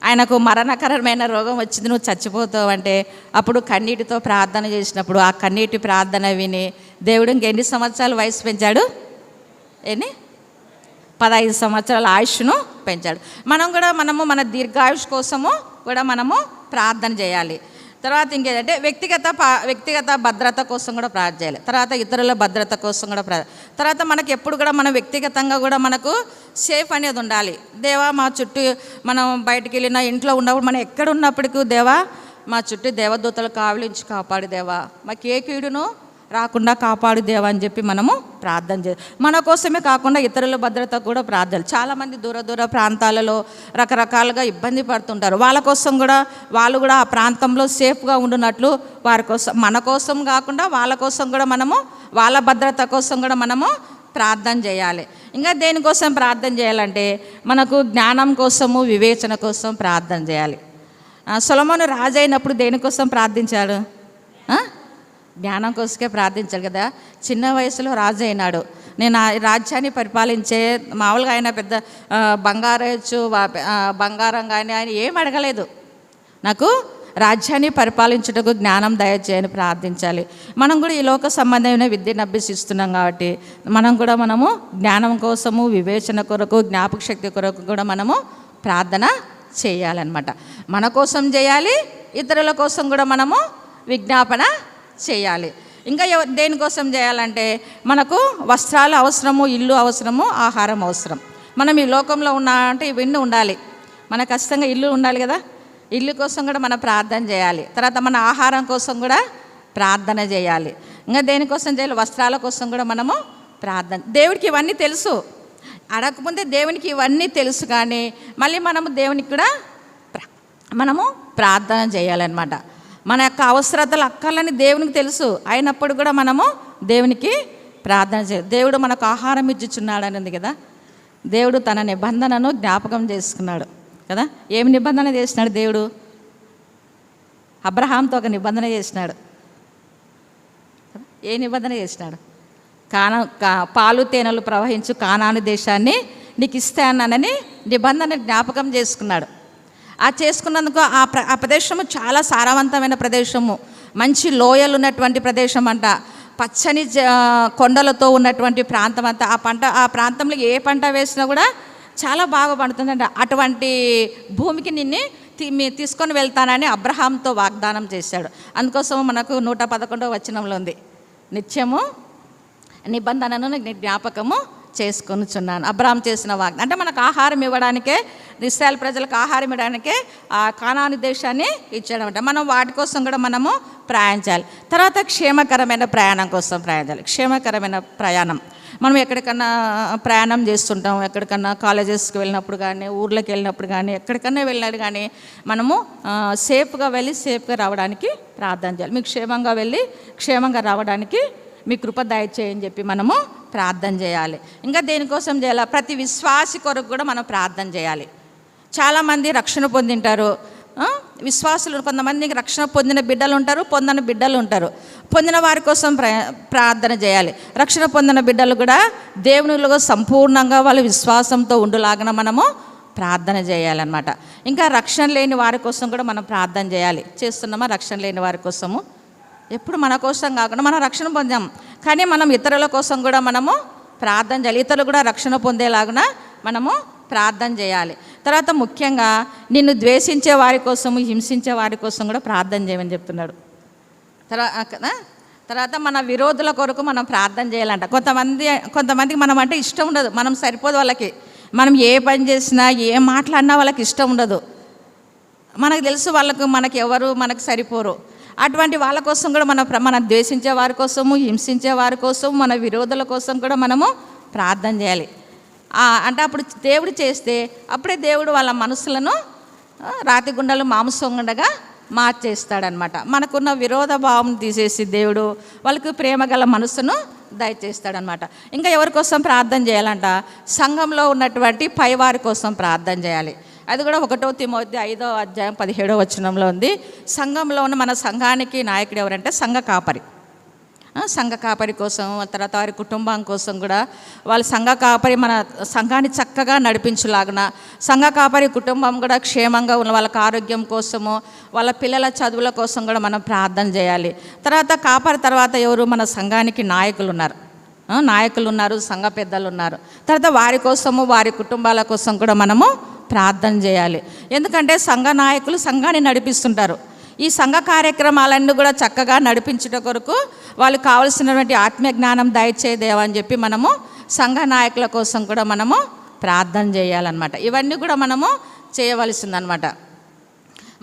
ఆయనకు మరణకరమైన రోగం వచ్చింది, నువ్వు చచ్చిపోతావు అంటే అప్పుడు కన్నీటితో ప్రార్థన చేసినప్పుడు ఆ కన్నీటి ప్రార్థన విని దేవుడు ఇంకెన్ని సంవత్సరాలు వయసు పెంచాడు? 15 సంవత్సరాల ఆయుష్ను పెంచాడు. మనము మన దీర్ఘాయుష్ కోసము కూడా మనము ప్రార్థన చేయాలి. తర్వాత ఇంకేదంటే వ్యక్తిగత భద్రత కోసం కూడా ప్రార్థన చేయాలి. తర్వాత ఇతరుల భద్రత కోసం కూడా తర్వాత మనకు ఎప్పుడు కూడా మనం వ్యక్తిగతంగా కూడా మనకు సేఫ్ అనేది ఉండాలి. దేవా మా చుట్టూ మనం బయటికి వెళ్ళినా ఇంట్లో ఉన్నప్పుడు మనం ఎక్కడ ఉన్నప్పటికీ దేవా మా చుట్టూ దేవదూతలు కావలించి కాపాడు దేవా, మాకు ఏ కీడును రాకుండా కాపాడు దేవా అని చెప్పి మనము ప్రార్థన చేయాలి. మన కోసమే కాకుండా ఇతరుల భద్రత కూడా ప్రార్థన. చాలామంది దూర ప్రాంతాలలో రకరకాలుగా ఇబ్బంది పడుతుంటారు. వాళ్ళ కోసం కూడా వాళ్ళు కూడా ఆ ప్రాంతంలో సేఫ్గా ఉండున్నట్లు వారి కోసం, మన కోసం కాకుండా వాళ్ళ కోసం కూడా మనము, వాళ్ళ భద్రత కోసం కూడా మనము ప్రార్థన చేయాలి. ఇంకా దేనికోసం ప్రార్థన చేయాలంటే మనకు జ్ఞానం కోసము, వివేచన కోసం ప్రార్థన చేయాలి. సొలొమోను రాజు అయినప్పుడు దేనికోసం ప్రార్థించాడు? జ్ఞానం కోసమే ప్రార్థించాడు కదా. చిన్న వయసులో రాజు అయినాడు. నేను ఆ రాజ్యాన్ని పరిపాలించే, మామూలుగా ఆయన పెద్ద బంగారం కానీ ఆయన ఏం అడగలేదు. నాకు రాజ్యాన్ని పరిపాలించుటకు జ్ఞానం దయచేయని ప్రార్థించాలి. మనం కూడా ఈ లోక సంబంధమైన విద్యను అభ్యసిస్తున్నాం కాబట్టి మనము జ్ఞానం కోసము, వివేచన కొరకు, జ్ఞాపక శక్తి కొరకు కూడా మనము ప్రార్థన చేయాలన్నమాట. మన కోసం చేయాలి, ఇతరుల కోసం కూడా మనము విజ్ఞాపన చేయాలి. ఇంకా దేనికోసం చేయాలంటే మనకు వస్త్రాలు అవసరము, ఇల్లు అవసరము, ఆహారం అవసరం. మనం ఈ లోకంలో అంటే ఇవన్నీ ఉండాలి. మన ఖచ్చితంగా ఇల్లు ఉండాలి కదా. ఇల్లు కోసం కూడా మనం ప్రార్థన చేయాలి. తర్వాత మన ఆహారం కోసం కూడా ప్రార్థన చేయాలి. ఇంకా దేనికోసం చేయాలి? వస్త్రాల కోసం కూడా మనము ప్రార్థన. దేవుడికి ఇవన్నీ తెలుసు. అడగకముందే దేవునికి ఇవన్నీ తెలుసు, కానీ మళ్ళీ మనము దేవునికి కూడా మనము ప్రార్థన చేయాలన్నమాట. మన యొక్క అవసరతలు, అక్కర్లని దేవునికి తెలుసు. అయినప్పుడు కూడా మనము దేవునికి ప్రార్థన చేయాలి. దేవుడు మనకు ఆహారం ఇచ్చుచున్నాడు అని కదా. దేవుడు తన నిబంధనను జ్ఞాపకం చేసుకున్నాడు కదా. ఏమి నిబంధన చేసినాడు దేవుడు? అబ్రహాంతో ఒక నిబంధన చేసినాడు. ఏ నిబంధన చేసినాడు? పాలు తేనెలు ప్రవహించు కానాను దేశాన్ని నీకు ఇస్తానని నిబంధన జ్ఞాపకం చేసుకున్నాడు. ఆ చేసుకున్నందుకు ఆ ప్రదేశము చాలా సారవంతమైన ప్రదేశము, మంచి లోయలు ఉన్నటువంటి ప్రదేశం అంట, పచ్చని కొండలతో ఉన్నటువంటి ప్రాంతం అంతా. ఆ ప్రాంతంలో ఏ పంట వేసినా కూడా చాలా బాగా పండుతుందంట. అటువంటి భూమికి తీసుకొని వెళ్తానని అబ్రహాంతో వాగ్దానం చేశాడు. అందుకోసం మనకు 111వ వచనంలో ఉంది, నిత్యము నిబంధనను జ్ఞాపకము చేసుకొనుచున్నాను. అబ్రహాం చేసిన వాగ్దానం అంటే మనకు ఆహారం ఇవ్వడానికే, ఇశ్రాయేలు ప్రజలకు ఆహారం ఇవ్వడానికే ఆ కానాను దేశాన్ని ఇచ్చాడనమాట. మనం వాటి కోసం కూడా మనము ప్రయాణించాలి. తర్వాత క్షేమకరమైన ప్రయాణం కోసం ప్రయాణించాలి. క్షేమకరమైన ప్రయాణం, మనం ఎక్కడికన్నా ప్రయాణం చేస్తుంటాం. ఎక్కడికన్నా కాలేజెస్కి వెళ్ళినప్పుడు కానీ, ఊర్లోకి వెళ్ళినప్పుడు కానీ, ఎక్కడికన్నా వెళ్ళినప్పుడు కానీ మనము సేఫ్గా వెళ్ళి సేఫ్గా రావడానికి ప్రార్థన చేయాలి. మీకు క్షేమంగా వెళ్ళి క్షేమంగా రావడానికి మీ కృప దయచేయని చెప్పి మనము ప్రార్థన చేయాలి. ఇంకా దేనికోసం చేయాలి? ప్రతి విశ్వాసి కొరకు కూడా మనం ప్రార్థన చేయాలి. చాలామంది రక్షణ పొందింటారు, విశ్వాసులు. కొంతమందికి రక్షణ పొందిన బిడ్డలు ఉంటారు, పొందని బిడ్డలు ఉంటారు. పొందిన వారి కోసం ప్రార్థన చేయాలి. రక్షణ పొందిన బిడ్డలు కూడా దేవునిలో సంపూర్ణంగా వాళ్ళ విశ్వాసంతో ఉండులాగా మనము ప్రార్థన చేయాలన్నమాట. ఇంకా రక్షణ లేని వారి కోసం కూడా మనం ప్రార్థన చేయాలి. చేస్తున్నామా? రక్షణ లేని వారి కోసము ఎప్పుడు మన కోసం కాకుండా, మనం రక్షణ పొందాం కానీ మనం ఇతరుల కోసం కూడా మనము ప్రార్థన చేయాలి. ఇతరులు కూడా రక్షణ పొందేలాగా మనము ప్రార్థన చేయాలి. తర్వాత ముఖ్యంగా నిన్ను ద్వేషించే వారి కోసము, హింసించే వారి కోసం కూడా ప్రార్థన చేయమని చెప్తున్నాడు. తర్వాత మన విరోధుల కొరకు మనం ప్రార్థన చేయాలంట. కొంతమందికి మనం అంటే ఇష్టం ఉండదు, మనం సరిపోదు వాళ్ళకి. మనం ఏ పని చేసినా, ఏ మాట్లాడినా వాళ్ళకి ఇష్టం ఉండదు. మనకు తెలుసు మనకి ఎవరు మనకు సరిపోరు. అటువంటి వాళ్ళ కోసం కూడా మనం ద్వేషించే వారి కోసము, హింసించే వారి కోసం, మన విరోధుల కోసం కూడా మనము ప్రార్థన చేయాలి. అంటే అప్పుడు దేవుడు చేస్తే అప్పుడే దేవుడు వాళ్ళ మనసులను రాతి గుండెలు మాంసం గుండగా మార్చేస్తాడనమాట. మనకున్న విరోధ భావం తీసేసి దేవుడు వాళ్ళకి ప్రేమ గల మనసును దయచేస్తాడనమాట. ఇంకా ఎవరి కోసం ప్రార్థన చేయాలంట? సంఘంలో ఉన్నటువంటి పైవారి కోసం ప్రార్థన చేయాలి. అది కూడా 1 తిమోతి 5వ అధ్యాయం 17వ వచనంలో ఉంది. సంఘంలో ఉన్న మన సంఘానికి నాయకుడు ఎవరంటే సంఘ కాపరి. సంఘ కాపరి కోసం, తర్వాత వారి కుటుంబం కోసం కూడా వాళ్ళ సంఘ కాపరి మన సంఘాన్ని చక్కగా నడిపించులాగున, సంఘ కాపరి కుటుంబం కూడా క్షేమంగా ఉన్న వాళ్ళకి ఆరోగ్యం కోసము, వాళ్ళ పిల్లల చదువుల కోసం కూడా మనం ప్రార్థన చేయాలి. తర్వాత కాపరి తర్వాత ఎవరు? మన సంఘానికి నాయకులు ఉన్నారు, సంఘ పెద్దలు ఉన్నారు. తర్వాత వారి కోసము, వారి కుటుంబాల కోసం కూడా మనము ప్రార్థన చేయాలి. ఎందుకంటే సంఘ నాయకులు సంఘాన్ని నడిపిస్తుంటారు. ఈ సంఘ కార్యక్రమాలన్నీ కూడా చక్కగా నడిపించుట కొరకు వాళ్ళకి కావలసినటువంటి ఆత్మీయ జ్ఞానం దయచేదేవా అని చెప్పి మనము సంఘ నాయకుల కోసం కూడా మనము ప్రార్థన చేయాలన్నమాట. ఇవన్నీ కూడా మనము చేయవలసిందనమాట.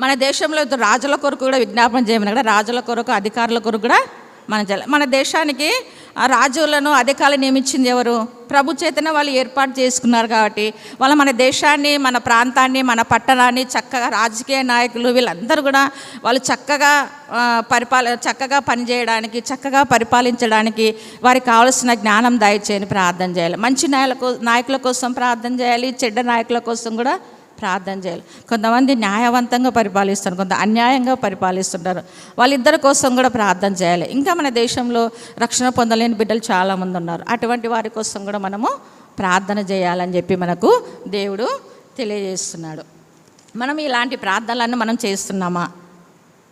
మన దేశంలో రాజుల కొరకు కూడా విజ్ఞాపన చేయమని కూడా, రాజుల కొరకు, అధికారుల కొరకు కూడా మనం చేయాలి. మన దేశానికి ఆ రాజులను అధికారులు నియమించింది ఎవరు? ప్రభు చేతనే వాళ్ళు ఏర్పాటు చేసుకున్నారు. కాబట్టి వాళ్ళ మన దేశాన్ని, మన ప్రాంతాన్ని, మన పట్టణాన్ని చక్కగా రాజకీయ నాయకులు వీళ్ళందరూ కూడా వాళ్ళు చక్కగా చక్కగా పనిచేయడానికి, చక్కగా పరిపాలించడానికి వారికి కావాల్సిన జ్ఞానం దయచేయని ప్రార్థన చేయాలి. మంచి నాయకుల కోసం ప్రార్థన చేయాలి, చెడ్డ నాయకుల కోసం కూడా ప్రార్థన చేయాలి. కొంతమంది న్యాయవంతంగా పరిపాలిస్తారు, కొంత అన్యాయంగా పరిపాలిస్తుంటారు. వాళ్ళిద్దరి కోసం కూడా ప్రార్థన చేయాలి. ఇంకా మన దేశంలో రక్షణ పొందలేని బిడ్డలు చాలామంది ఉన్నారు. అటువంటి వారి కోసం కూడా మనము ప్రార్థన చేయాలని చెప్పి మనకు దేవుడు తెలియజేస్తున్నాడు. మనం ఇలాంటి ప్రార్థనలన్నీ మనం చేస్తున్నామా?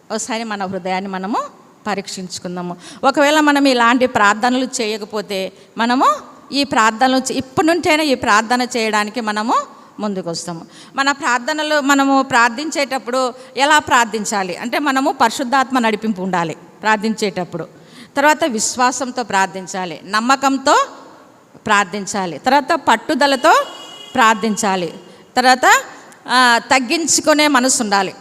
ఒకసారి మన హృదయాన్ని మనము పరీక్షించుకుందాము. ఒకవేళ మనం ఇలాంటి ప్రార్థనలు చేయకపోతే మనము ఈ ప్రార్థనలు ఇప్పటి నుంచైనా ఈ ప్రార్థన చేయడానికి మనము ముందుకు వస్తాము. మన ప్రార్థనలు మనము ప్రార్థించేటప్పుడు ఎలా ప్రార్థించాలి అంటే, మనము పరిశుద్ధాత్మ నడిపింపు ఉండాలి ప్రార్థించేటప్పుడు. తర్వాత విశ్వాసంతో ప్రార్థించాలి, నమ్మకంతో ప్రార్థించాలి, తర్వాత పట్టుదలతో ప్రార్థించాలి, తర్వాత తగ్గించుకునే మనసు ఉండాలి,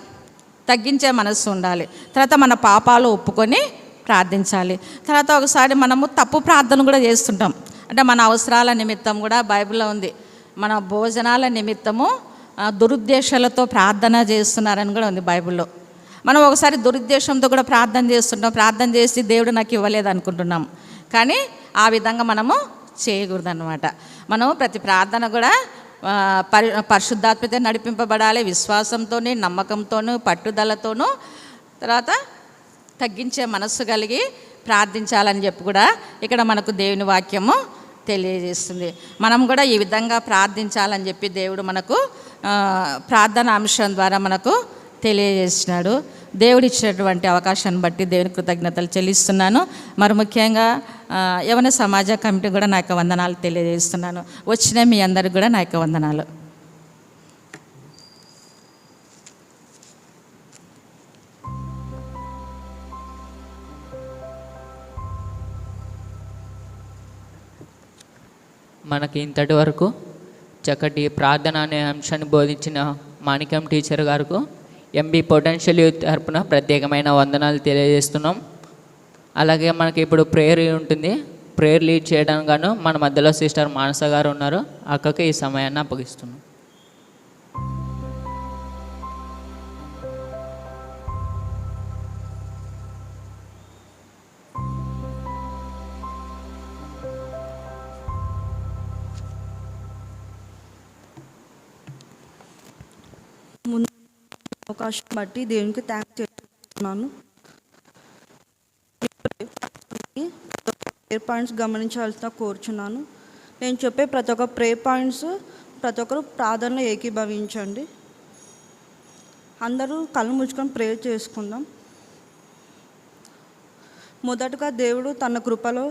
తగ్గించే మనసు ఉండాలి, తర్వాత మన పాపాలు ఒప్పుకొని ప్రార్థించాలి. తర్వాత ఒకసారి మనము తప్పు ప్రార్థన కూడా చేస్తుంటాం. అంటే మన అవసరాల నిమిత్తం కూడా బైబిల్లో ఉంది, మన భోజనాల నిమిత్తము దురుద్దేశాలతో ప్రార్థన చేస్తున్నారని కూడా ఉంది బైబిల్లో. మనం ఒకసారి దురుద్దేశంతో కూడా ప్రార్థన చేస్తుంటాం, ప్రార్థన చేసి దేవుడు నాకు ఇవ్వలేదు అనుకుంటున్నాం. కానీ ఆ విధంగా మనము చేయకూడదు అన్నమాట. మనం ప్రతి ప్రార్థన కూడా పరిశుద్ధాత్మతో నడిపింపబడాలి, విశ్వాసంతోనూ, నమ్మకంతోనూ, పట్టుదలతోనూ, తర్వాత తగ్గించే మనస్సు కలిగి ప్రార్థించాలని చెప్పి కూడా ఇక్కడ మనకు దేవుని వాక్యము తెలియజేస్తుంది. మనం కూడా ఈ విధంగా ప్రార్థించాలని చెప్పి దేవుడు మనకు ప్రార్థన అంశం ద్వారా మనకు తెలియజేసినాడు. దేవుడు ఇచ్చినటువంటి అవకాశాన్ని బట్టి దేవుని కృతజ్ఞతలు చెల్లిస్తున్నాను. మరి ముఖ్యంగా యవన సమాజ కమిటీ కూడా నా యొక్క వందనాలు తెలియజేస్తున్నాను. వచ్చిన మీ అందరికి కూడా నా యొక్క వందనాలు. మనకి ఇంతటి వరకు చక్కటి ప్రార్థన అనే అంశాన్ని బోధించిన మాణిక్యం టీచర్ గారికి ఎంబీ పొటెన్షియల్ యూత్ తరపున ప్రత్యేకమైన వందనాలు తెలియజేస్తున్నాం. అలాగే మనకి ఇప్పుడు ప్రేయర్ ఉంటుంది. ప్రేయర్ లీడ్ చేయడానికి గాను మన మధ్యలో సిస్టర్ మానస గారు ఉన్నారు. అక్కకి ఈ సమయాన్ని అప్పగిస్తున్నాం. ముందు అవకాశం బట్టి దేవునికి థ్యాంక్స్ చేస్తున్నాను. ప్రేయర్ పాయింట్స్ గమనించాల్సిన కోరుచున్నాను. నేను చెప్పే ప్రతి ఒక్క ప్రేయర్ పాయింట్స్ ప్రతి ఒక్కరు ప్రార్థనలో ఏకీభవించండి. అందరూ కళ్ళు ముచ్చుకొని ప్రేయర్ చేసుకుందాం. మొదటగా దేవుడు తన కృపలో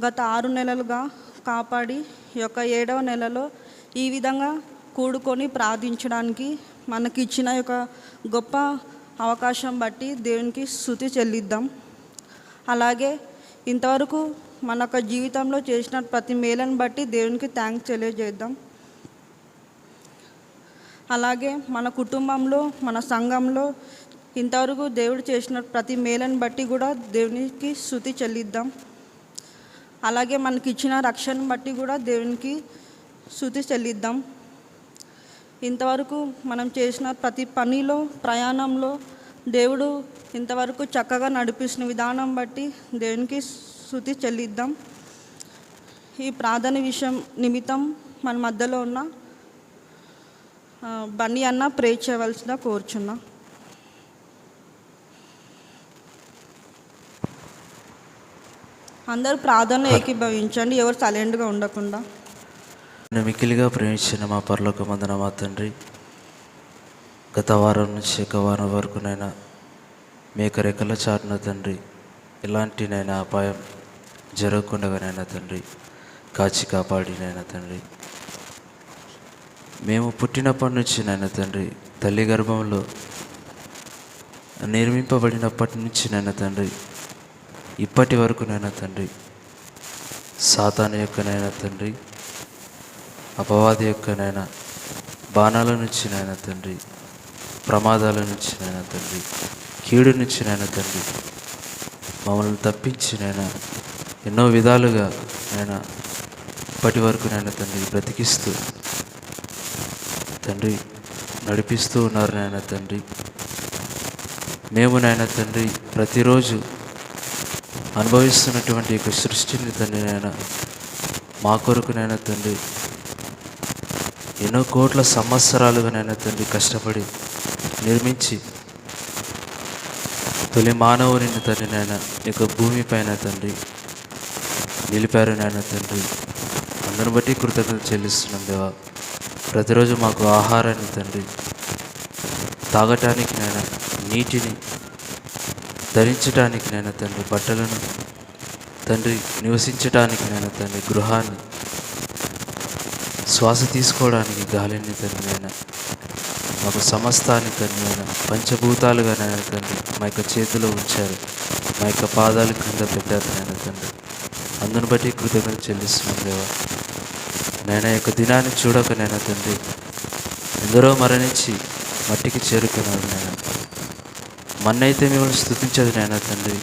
గత 6 నెలలుగా కాపాడి ఈ యొక్క 7వ నెలలో ఈ విధంగా కూడుకొని ప్రార్థించడానికి మనకి ఇచ్చిన యొక్క గొప్ప అవకాశం బట్టి దేవునికి స్తుతి చెల్లిద్దాం. అలాగే ఇంతవరకు మన యొక్క జీవితంలో చేసిన ప్రతి మేలను బట్టి దేవునికి థ్యాంక్స్ తెలియజేద్దాం. అలాగే మన కుటుంబంలో, మన సంఘంలో ఇంతవరకు దేవుడు చేసిన ప్రతి మేలను బట్టి కూడా దేవునికి స్తుతి చెల్లిద్దాం. అలాగే మనకి ఇచ్చిన రక్షణ బట్టి కూడా దేవునికి స్తుతి చెల్లిద్దాం. ఇంతవరకు మనం చేసిన ప్రతి పనిలో, ప్రయాణంలో దేవుడు ఇంతవరకు చక్కగా నడిపిస్తున్న విధానం బట్టి దేవునికి స్తుతి చెల్లిద్దాం. ఈ ప్రార్థన విషయం నిమిత్తం మన మధ్యలో ఉన్న బన్నీ అన్న ప్రే చేయవలసిందిగా కోరుచున్నా. అందరూ ప్రార్థనలో ఏకీభవించండి, ఎవరు సైలెంట్గా ఉండకుండా. మిక్కిలిగా ప్రేమించిన మా పరలోకమందున మా తండ్రి, గత వారం నుంచి ఒక వారం వరకునైనా మీ యొక్క రెక్కల చాటున తండ్రి ఎలాంటినైనా అపాయం జరగకుండానైనా తండ్రి కాచి కాపాడినైనా తండ్రి, మేము పుట్టినప్పటి నుంచి నైనా తండ్రి తల్లి గర్భంలో నిర్మింపబడినప్పటి నుంచి నైనా తండ్రి ఇప్పటి వరకునైనా తండ్రి సాతాను యొక్కనైనా తండ్రి, అపవాది యొక్కనైనా బాణాల నుంచి నైనా తండ్రి, ప్రమాదాల నుంచి నైనా తండ్రి, కీడు నుంచి నైనా తండ్రి మమ్మల్ని తప్పించినైనా ఎన్నో విధాలుగా నాయన ఇప్పటి వరకు నాయన తండ్రి బ్రతికిస్తూ తండ్రి నడిపిస్తూ ఉన్నారు నాయన తండ్రి. మేము నాయన తండ్రి ప్రతిరోజు అనుభవిస్తున్నటువంటి యొక్క సృష్టిని తండ్రి నాయన మా కొరకు నాయన తండ్రి ఎన్నో కోట్ల సంవత్సరాలుగా నాయన తండ్రి కష్టపడి నిర్మించి తొలి మానవుని తండ్రి నాయన యొక్క భూమిపైన తండ్రి నిలిపారు నాయన తండ్రి. అందరిని బట్టి కృతజ్ఞతలు చెల్లిస్తున్నాం దేవా. ప్రతిరోజు మాకు ఆహారాన్ని తండ్రి, తాగటానికి నాయన నీటిని, ధరించడానికి నాయన తండ్రి బట్టలను తండ్రి, నివసించడానికి నాయన తండ్రి గృహాన్ని, శ్వాస తీసుకోవడానికి గాలిని తండ్రి నాయన మాకు సమస్తాన్ని తండ్రి నాయన పంచభూతాలుగా నాయన తండ్రి మా యొక్క చేతిలో ఉంచారు, మా యొక్క పాదాలు కింద పెట్టారు నాయన తండ్రి. అందును బట్టి కృతజ్ఞతలు చెల్లిస్తున్నాం దేవా. నాయన యొక్క దినాన్ని చూడక నాయన తండ్రి ఎందరో మరణించి మట్టికి చేరుకున్నారు నాయన. మన్నైతే మిమ్మల్ని స్తుతించదు నాయన తండ్రి,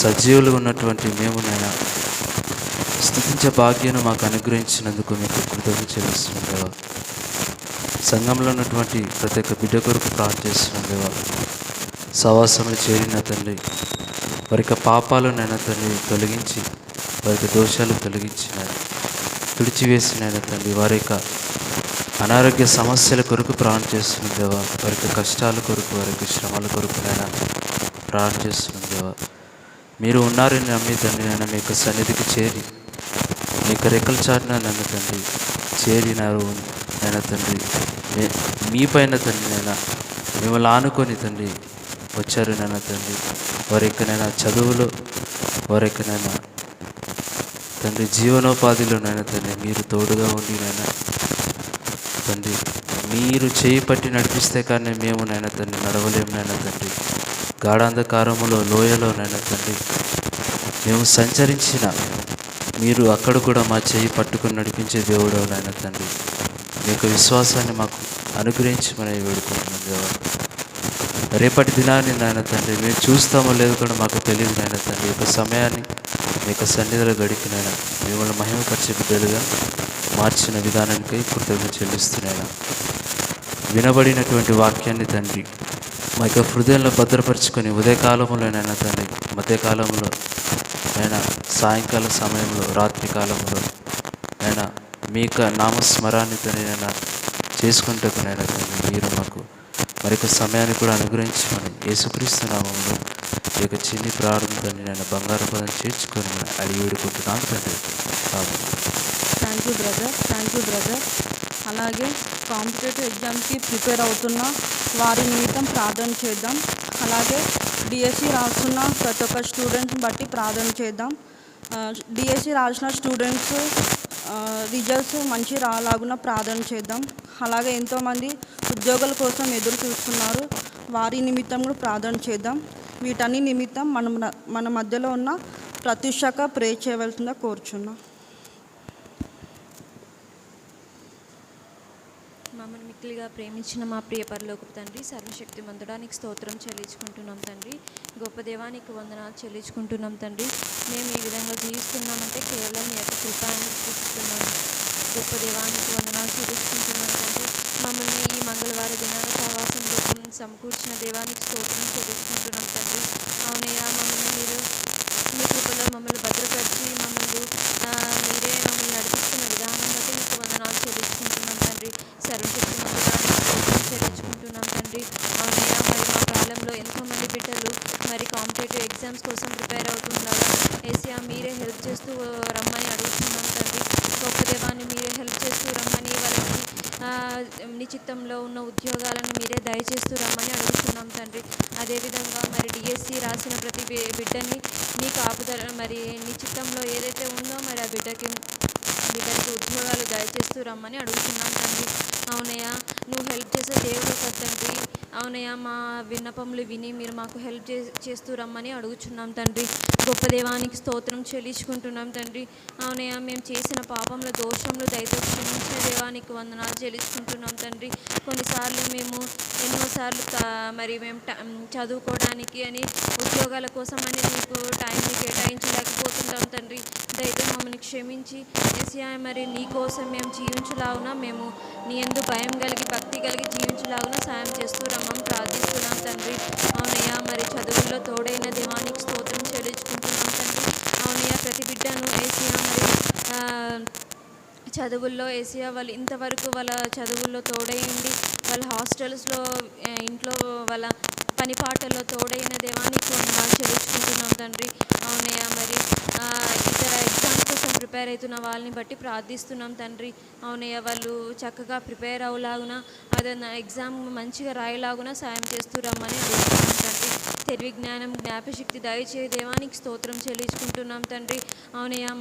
సజీవులు ఉన్నటువంటి మేము నాయన స్తుతించే భాగ్యాన్ని మాకు అనుగ్రహించినందుకు మీకు కృతజ్ఞతలు చెల్లిస్తున్నాం దేవా. సంఘంలో ఉన్నటువంటి ప్రతి ఒక్క బిడ్డ కొరకు ప్రార్థన చేస్తున్నాం దేవా. సవాసంలో చేరిన తండ్రి వారి యొక్క పాపాలు నాయన తండ్రి తొలగించి, వారి యొక్క దోషాలు తొలగించిన తుడిచివేసిన తండ్రి వారి యొక్క అనారోగ్య సమస్యల కొరకు ప్రార్థన చేస్తున్నాం దేవా. వారి యొక్క కష్టాల కొరకు, వారి యొక్క శ్రమల కొరకు నాయన ప్రార్థన చేస్తున్నాం దేవా. మీరు ఉన్నారని నమ్మి తండ్రి నాయన మీ యొక్క సన్నిధికి చేరి మీ యొక్క రెక్కల చాటున నన్ను తండ్రి చేరినారు నాయన తండ్రి. మీ పైన తండ్రి నాయన మిమ్మల్ని ఆనుకొని తండ్రి వచ్చారు నాయన తండ్రి. వారి యొక్క నాయన చదువులో, వారి యొక్క నాయన తండ్రి జీవనోపాధిలో నాయన తండ్రి మీరు తోడుగా ఉండి నాయన తండ్రి మీరు చేయి పట్టి నడిపిస్తే కానీ మేము నాయన తండ్రి నడవలేము నాయన తండ్రి. గాఢాంధకారములో, లోయలో నాయన తండ్రి మేము సంచరించిన మీరు అక్కడ కూడా మా చేయి పట్టుకుని నడిపించే దేవుడు నాయన తండ్రి. మీ యొక్క విశ్వాసాన్ని మాకు అనుగ్రహించమని వేడుకుంటున్నాం దేవా. రేపటి దినాన్ని నాయన తండ్రి మేము చూస్తామో లేదో కూడా మాకు తెలియదు నాయన తండ్రి. ఈ యొక్క సమయాన్ని మీ యొక్క సన్నిధిలో గడిపినైనా మిమ్మల్ని మహిమపరిచే బిడ్డలుగా మార్చిన విధానానికై కృతజ్ఞత చెల్లిస్తున్నాయినా. వినబడినటువంటి వాక్యాన్ని తండ్రి మా యొక్క హృదయంలో భద్రపరుచుకొని ఉదయకాలంలోనైనా తండ్రి, మధ్యకాలంలో అయినా, సాయంకాల సమయంలో, రాత్రి కాలంలో అయినా మీ యొక్క నామస్మరాన్ని తండ్రినైనా చేసుకుంటకునైనా తండ్రి మీరు మాకు మరొక సమయాన్ని కూడా అనుగ్రహించమని యేసుక్రీస్తు నామములో ఈ యొక్క చిన్ని ప్రార్థన తండ్రి నేను బంగారు పదం చేర్చుకొని అడిగి వేడుకుంటున్నాను తండ్రి. Thank you brother. అలాగే కాంపిటేటివ్ ఎగ్జామ్కి ప్రిపేర్ అవుతున్న వారి నిమిత్తం ప్రార్థన చేద్దాం. అలాగే డిఎస్సి రాస్తున్న ప్రతి ఒక్క స్టూడెంట్ని బట్టి ప్రార్థన చేద్దాం. డిఎస్సి రాసిన స్టూడెంట్స్ రిజల్ట్స్ మంచి రాలాగున ప్రార్థన చేద్దాం. అలాగే ఎంతోమంది ఉద్యోగాల కోసం ఎదురు చూస్తున్నారు, వారి నిమిత్తం కూడా ప్రార్థన చేద్దాం. వీటన్ని నిమిత్తం మన మధ్యలో ఉన్న ప్రత్యుషక ప్రే చేయవలసిందిగా కోరుచున్నాం. మమ్మల్ని మిక్కిలిగా ప్రేమించిన మా ప్రియ పరలోకపు తండ్రి, సర్వశక్తిమంతుడానికి స్తోత్రం చెల్లించుకుంటున్నాం తండ్రి. గొప్ప దేవానికి వందనాలు చెల్లించుకుంటున్నాం తండ్రి. మేము ఈ విధంగా జీవిస్తున్నామంటే కేవలం మీ యొక్క కృపాన్ని చూస్తున్నాము. గొప్ప దేవానికి వందనాలు చెల్లించుకుంటున్నాం తండ్రి. మమ్మల్ని ఈ మంగళవార దినాల సహవాసంలో సమకూర్చిన దేవానికి స్తోత్రం చెల్లించుకుంటున్నాం తండ్రి. అవునయ్యా, మమ్మల్ని మీరు మీ కృపలో మమ్మల్ని భద్రపరిచి మీరే మమ్మల్ని నడిపిస్తున్న విధానం బట్టి మీకు వందనాలు చెల్లించుకుంటున్నాం తండ్రి. సర్వశక్తిమంతుడానికి చెల్లించుకుంటున్నాం తండ్రి. అవునయ్యా, మరి మా కాలంలో ఎంతోమంది బిడ్డలు మరి కాంపిటేటివ్ ఎగ్జామ్స్ కోసం ప్రిపేర్ అవుతుండగా ఏసియా మీరే హెల్ప్ చేస్తూ రమ్మని అడుగుతున్నాం తండ్రి. గొప్ప దేవాన్ని మీరే హెల్ప్ చేస్తూ రమ్మని, వాళ్ళకి నీ చిత్తంలో ఉన్న ఉద్యోగాలను మీరే దయచేస్తూ రమ్మని అడుగుతున్నాం తండ్రి. అదేవిధంగా మరి డిఎస్సి రాసిన ప్రతి బిడ్డని నీ కాపుదల మరి నీ చిత్తంలో ఏదైతే ఉందో మరి ఆ బిడ్డకి ఉద్యోగాలు దయచేస్తూ రమ్మని అడుగుతున్నాం తండ్రి. అవునయ్యా, నువ్వు హెల్ప్ చేసే దేవుడు కదా తండ్రి. అవునయ్యా, మా విన్నపములు విని మీరు మాకు హెల్ప్ చేస్తూ రమ్మని అడుగుచున్నాం తండ్రి. గొప్ప దేవానికి స్తోత్రం చెల్లించుకుంటున్నాం తండ్రి. అవునయ్యా, మేము చేసిన పాపంలో దోషంలో దయతో క్షమించిన దేవానికి వందనాలు చెల్లించుకుంటున్నాం తండ్రి. కొన్నిసార్లు మేము ఎన్నోసార్లు మరి మేము చదువుకోవడానికి అని, ఉద్యోగాల కోసం అని మీకు టైంని కేటాయించలేకపోతుంటాం తండ్రి. క్షమించి ఏసయ్యా మరి నీ కోసం మేము జీవించలాగున మేము నీ యందు భయం కలిగి భక్తి కలిగి జీవించలాగున సాయం చేస్తూ రమ్మని ప్రార్థిస్తున్నాం తండ్రి. అవునయ్యా మరి చదువుల్లో తోడైన దేవానికి స్తోత్రం చెల్లించుకుంటున్నాం తండ్రి. అవునయ్యా ప్రతి బిడ్డను ఏసయ్యా మరి చదువుల్లో ఏసయ్యా వాళ్ళు ఇంతవరకు వాళ్ళ చదువుల్లో తోడైండి వాళ్ళ హాస్టల్స్లో ఇంట్లో వాళ్ళ పనిపాటల్లో తోడైన దేవానికి వందనాలు చెల్లించుకుంటున్నాం తండ్రి. అవునయ్యా మరి ఇతర ఎగ్జామ్స్ కోసం ప్రిపేర్ అవుతున్న వాళ్ళని బట్టి ప్రార్థిస్తున్నాం తండ్రి. అవునయ్యా వాళ్ళు చక్కగా ప్రిపేర్ అవ్వలాగున అదన్న ఎగ్జామ్ మంచిగా రాయలాగున సాయం చేస్తూ రమ్మని అడుగుతున్నాం తండ్రి. తెలివి జ్ఞానం జ్ఞాపశక్తి దయచేయ దేవానికి స్తోత్రం చెల్లించుకుంటున్నాం తండ్రి. అవునయ్యా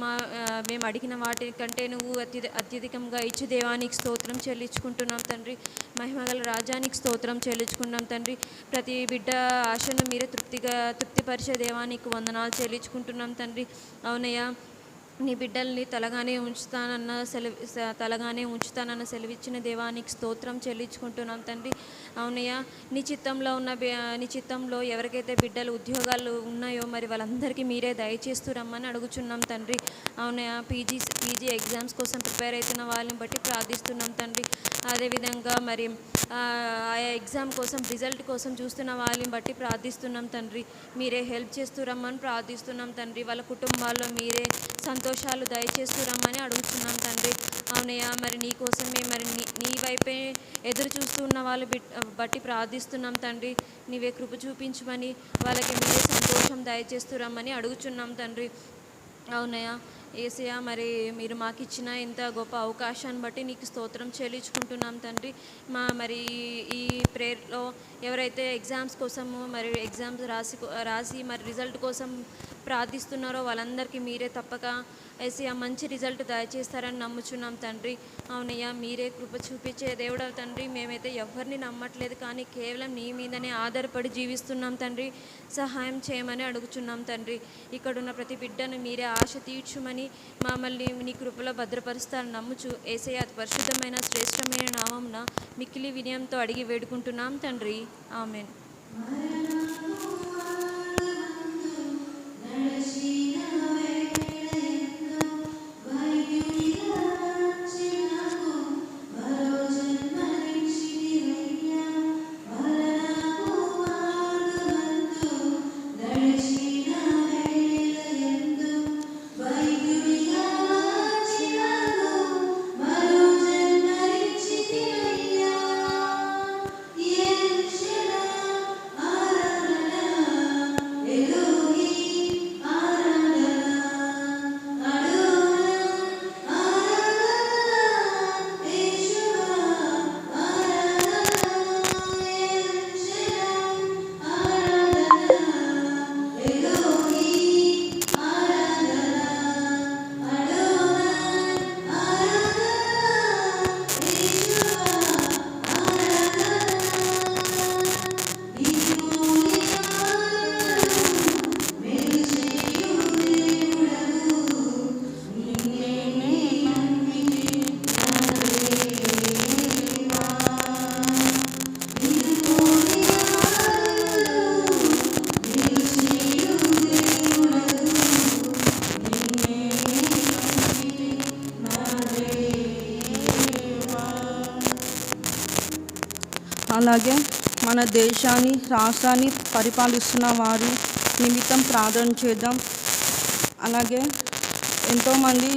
మేము అడిగిన వాటి కంటే నువ్వు అత్యధికంగా ఇచ్చు దేవానికి స్తోత్రం చెల్లించుకుంటున్నాం తండ్రి. మహిమగల రాజానికి స్తోత్రం చెల్లించుకున్నాం తండ్రి. ప్రతి బిడ్డ ఆశను మీరే తృప్తిపరిచే దేవానికి వందనాలు చెల్లించుకుంటున్నాం తండ్రి. అవునయ్యా నీ బిడ్డల్ని తలగానే ఉంచుతానన్న సెలవిచ్చిన దేవానికి స్తోత్రం చెల్లించుకుంటున్నాం తండ్రి. అవునయ్యా నీ చిత్తంలో ఎవరికైతే బిడ్డలు ఉద్యోగాలు ఉన్నాయో మరి వాళ్ళందరికీ మీరే దయచేస్తూ రమ్మని అడుగుచున్నాం తండ్రి. అవునయ్యా పీజీ ఎగ్జామ్స్ కోసం ప్రిపేర్ అవుతున్న వాళ్ళని బట్టి ప్రార్థిస్తున్నాం తండ్రి. అదేవిధంగా మరి ఆయా ఎగ్జామ్ కోసం రిజల్ట్ కోసం చూస్తున్న వాళ్ళని బట్టి ప్రార్థిస్తున్నాం తండ్రి. మీరే హెల్ప్ చేస్తూ రమ్మని ప్రార్థిస్తున్నాం తండ్రి. వాళ్ళ కుటుంబాల్లో మీరే సంతోషాలు దయచేస్తూ రమ్మని అడుగుతున్నాం తండ్రి. అవునయ్యా మరి నీ కోసమే మరి నీ వైపే ఎదురు చూస్తున్న వాళ్ళు బట్టి ప్రార్థిస్తున్నాం తండ్రి. నీవే కృప చూపించమని వాళ్ళకి మీరే సంతోషం దయచేస్తూ రమ్మని అడుగుచున్నాం తండ్రి. అవునయ్యా ఏసయ్యా మరి మీరు మాకు ఇచ్చిన ఇంత గొప్ప అవకాశాన్ని బట్టి నీకు స్తోత్రం చెల్లించుకుంటున్నాం తండ్రి. మరి ఈ ప్రేయర్లో ఎవరైతే ఎగ్జామ్స్ కోసము మరి ఎగ్జామ్స్ రాసి మరి రిజల్ట్ కోసం ప్రార్థిస్తున్నారో వాళ్ళందరికీ మీరే తప్పక ఏసయ్యా మంచి రిజల్ట్ దయచేస్తారని నమ్ముచున్నాం తండ్రి. అవునయ్యా మీరే కృప చూపించే దేవుడవు తండ్రి. మేమైతే ఎవరిని నమ్మట్లేదు కానీ కేవలం నీ మీదనే ఆధారపడి జీవిస్తున్నాం తండ్రి. సహాయం చేయమని అడుగుచున్నాం తండ్రి. ఇక్కడున్న ప్రతి బిడ్డను మీరే ఆశ తీర్చుమని మమ్మల్ని నీ కృపలో భద్రపరుస్తారని నమ్ముచు ఏసయ్య అతి పరిశుద్ధమైన శ్రేష్టమైన నామమున మిక్కిలి వినయంతో అడిగి వేడుకుంటున్నాం తండ్రి. ఆమెన్. అలాగే మన దేశాన్ని రాష్ట్రాన్ని పరిపాలిస్తున్న వారి నిమిత్తం ప్రార్థన చేద్దాం. అలాగే ఎంతోమంది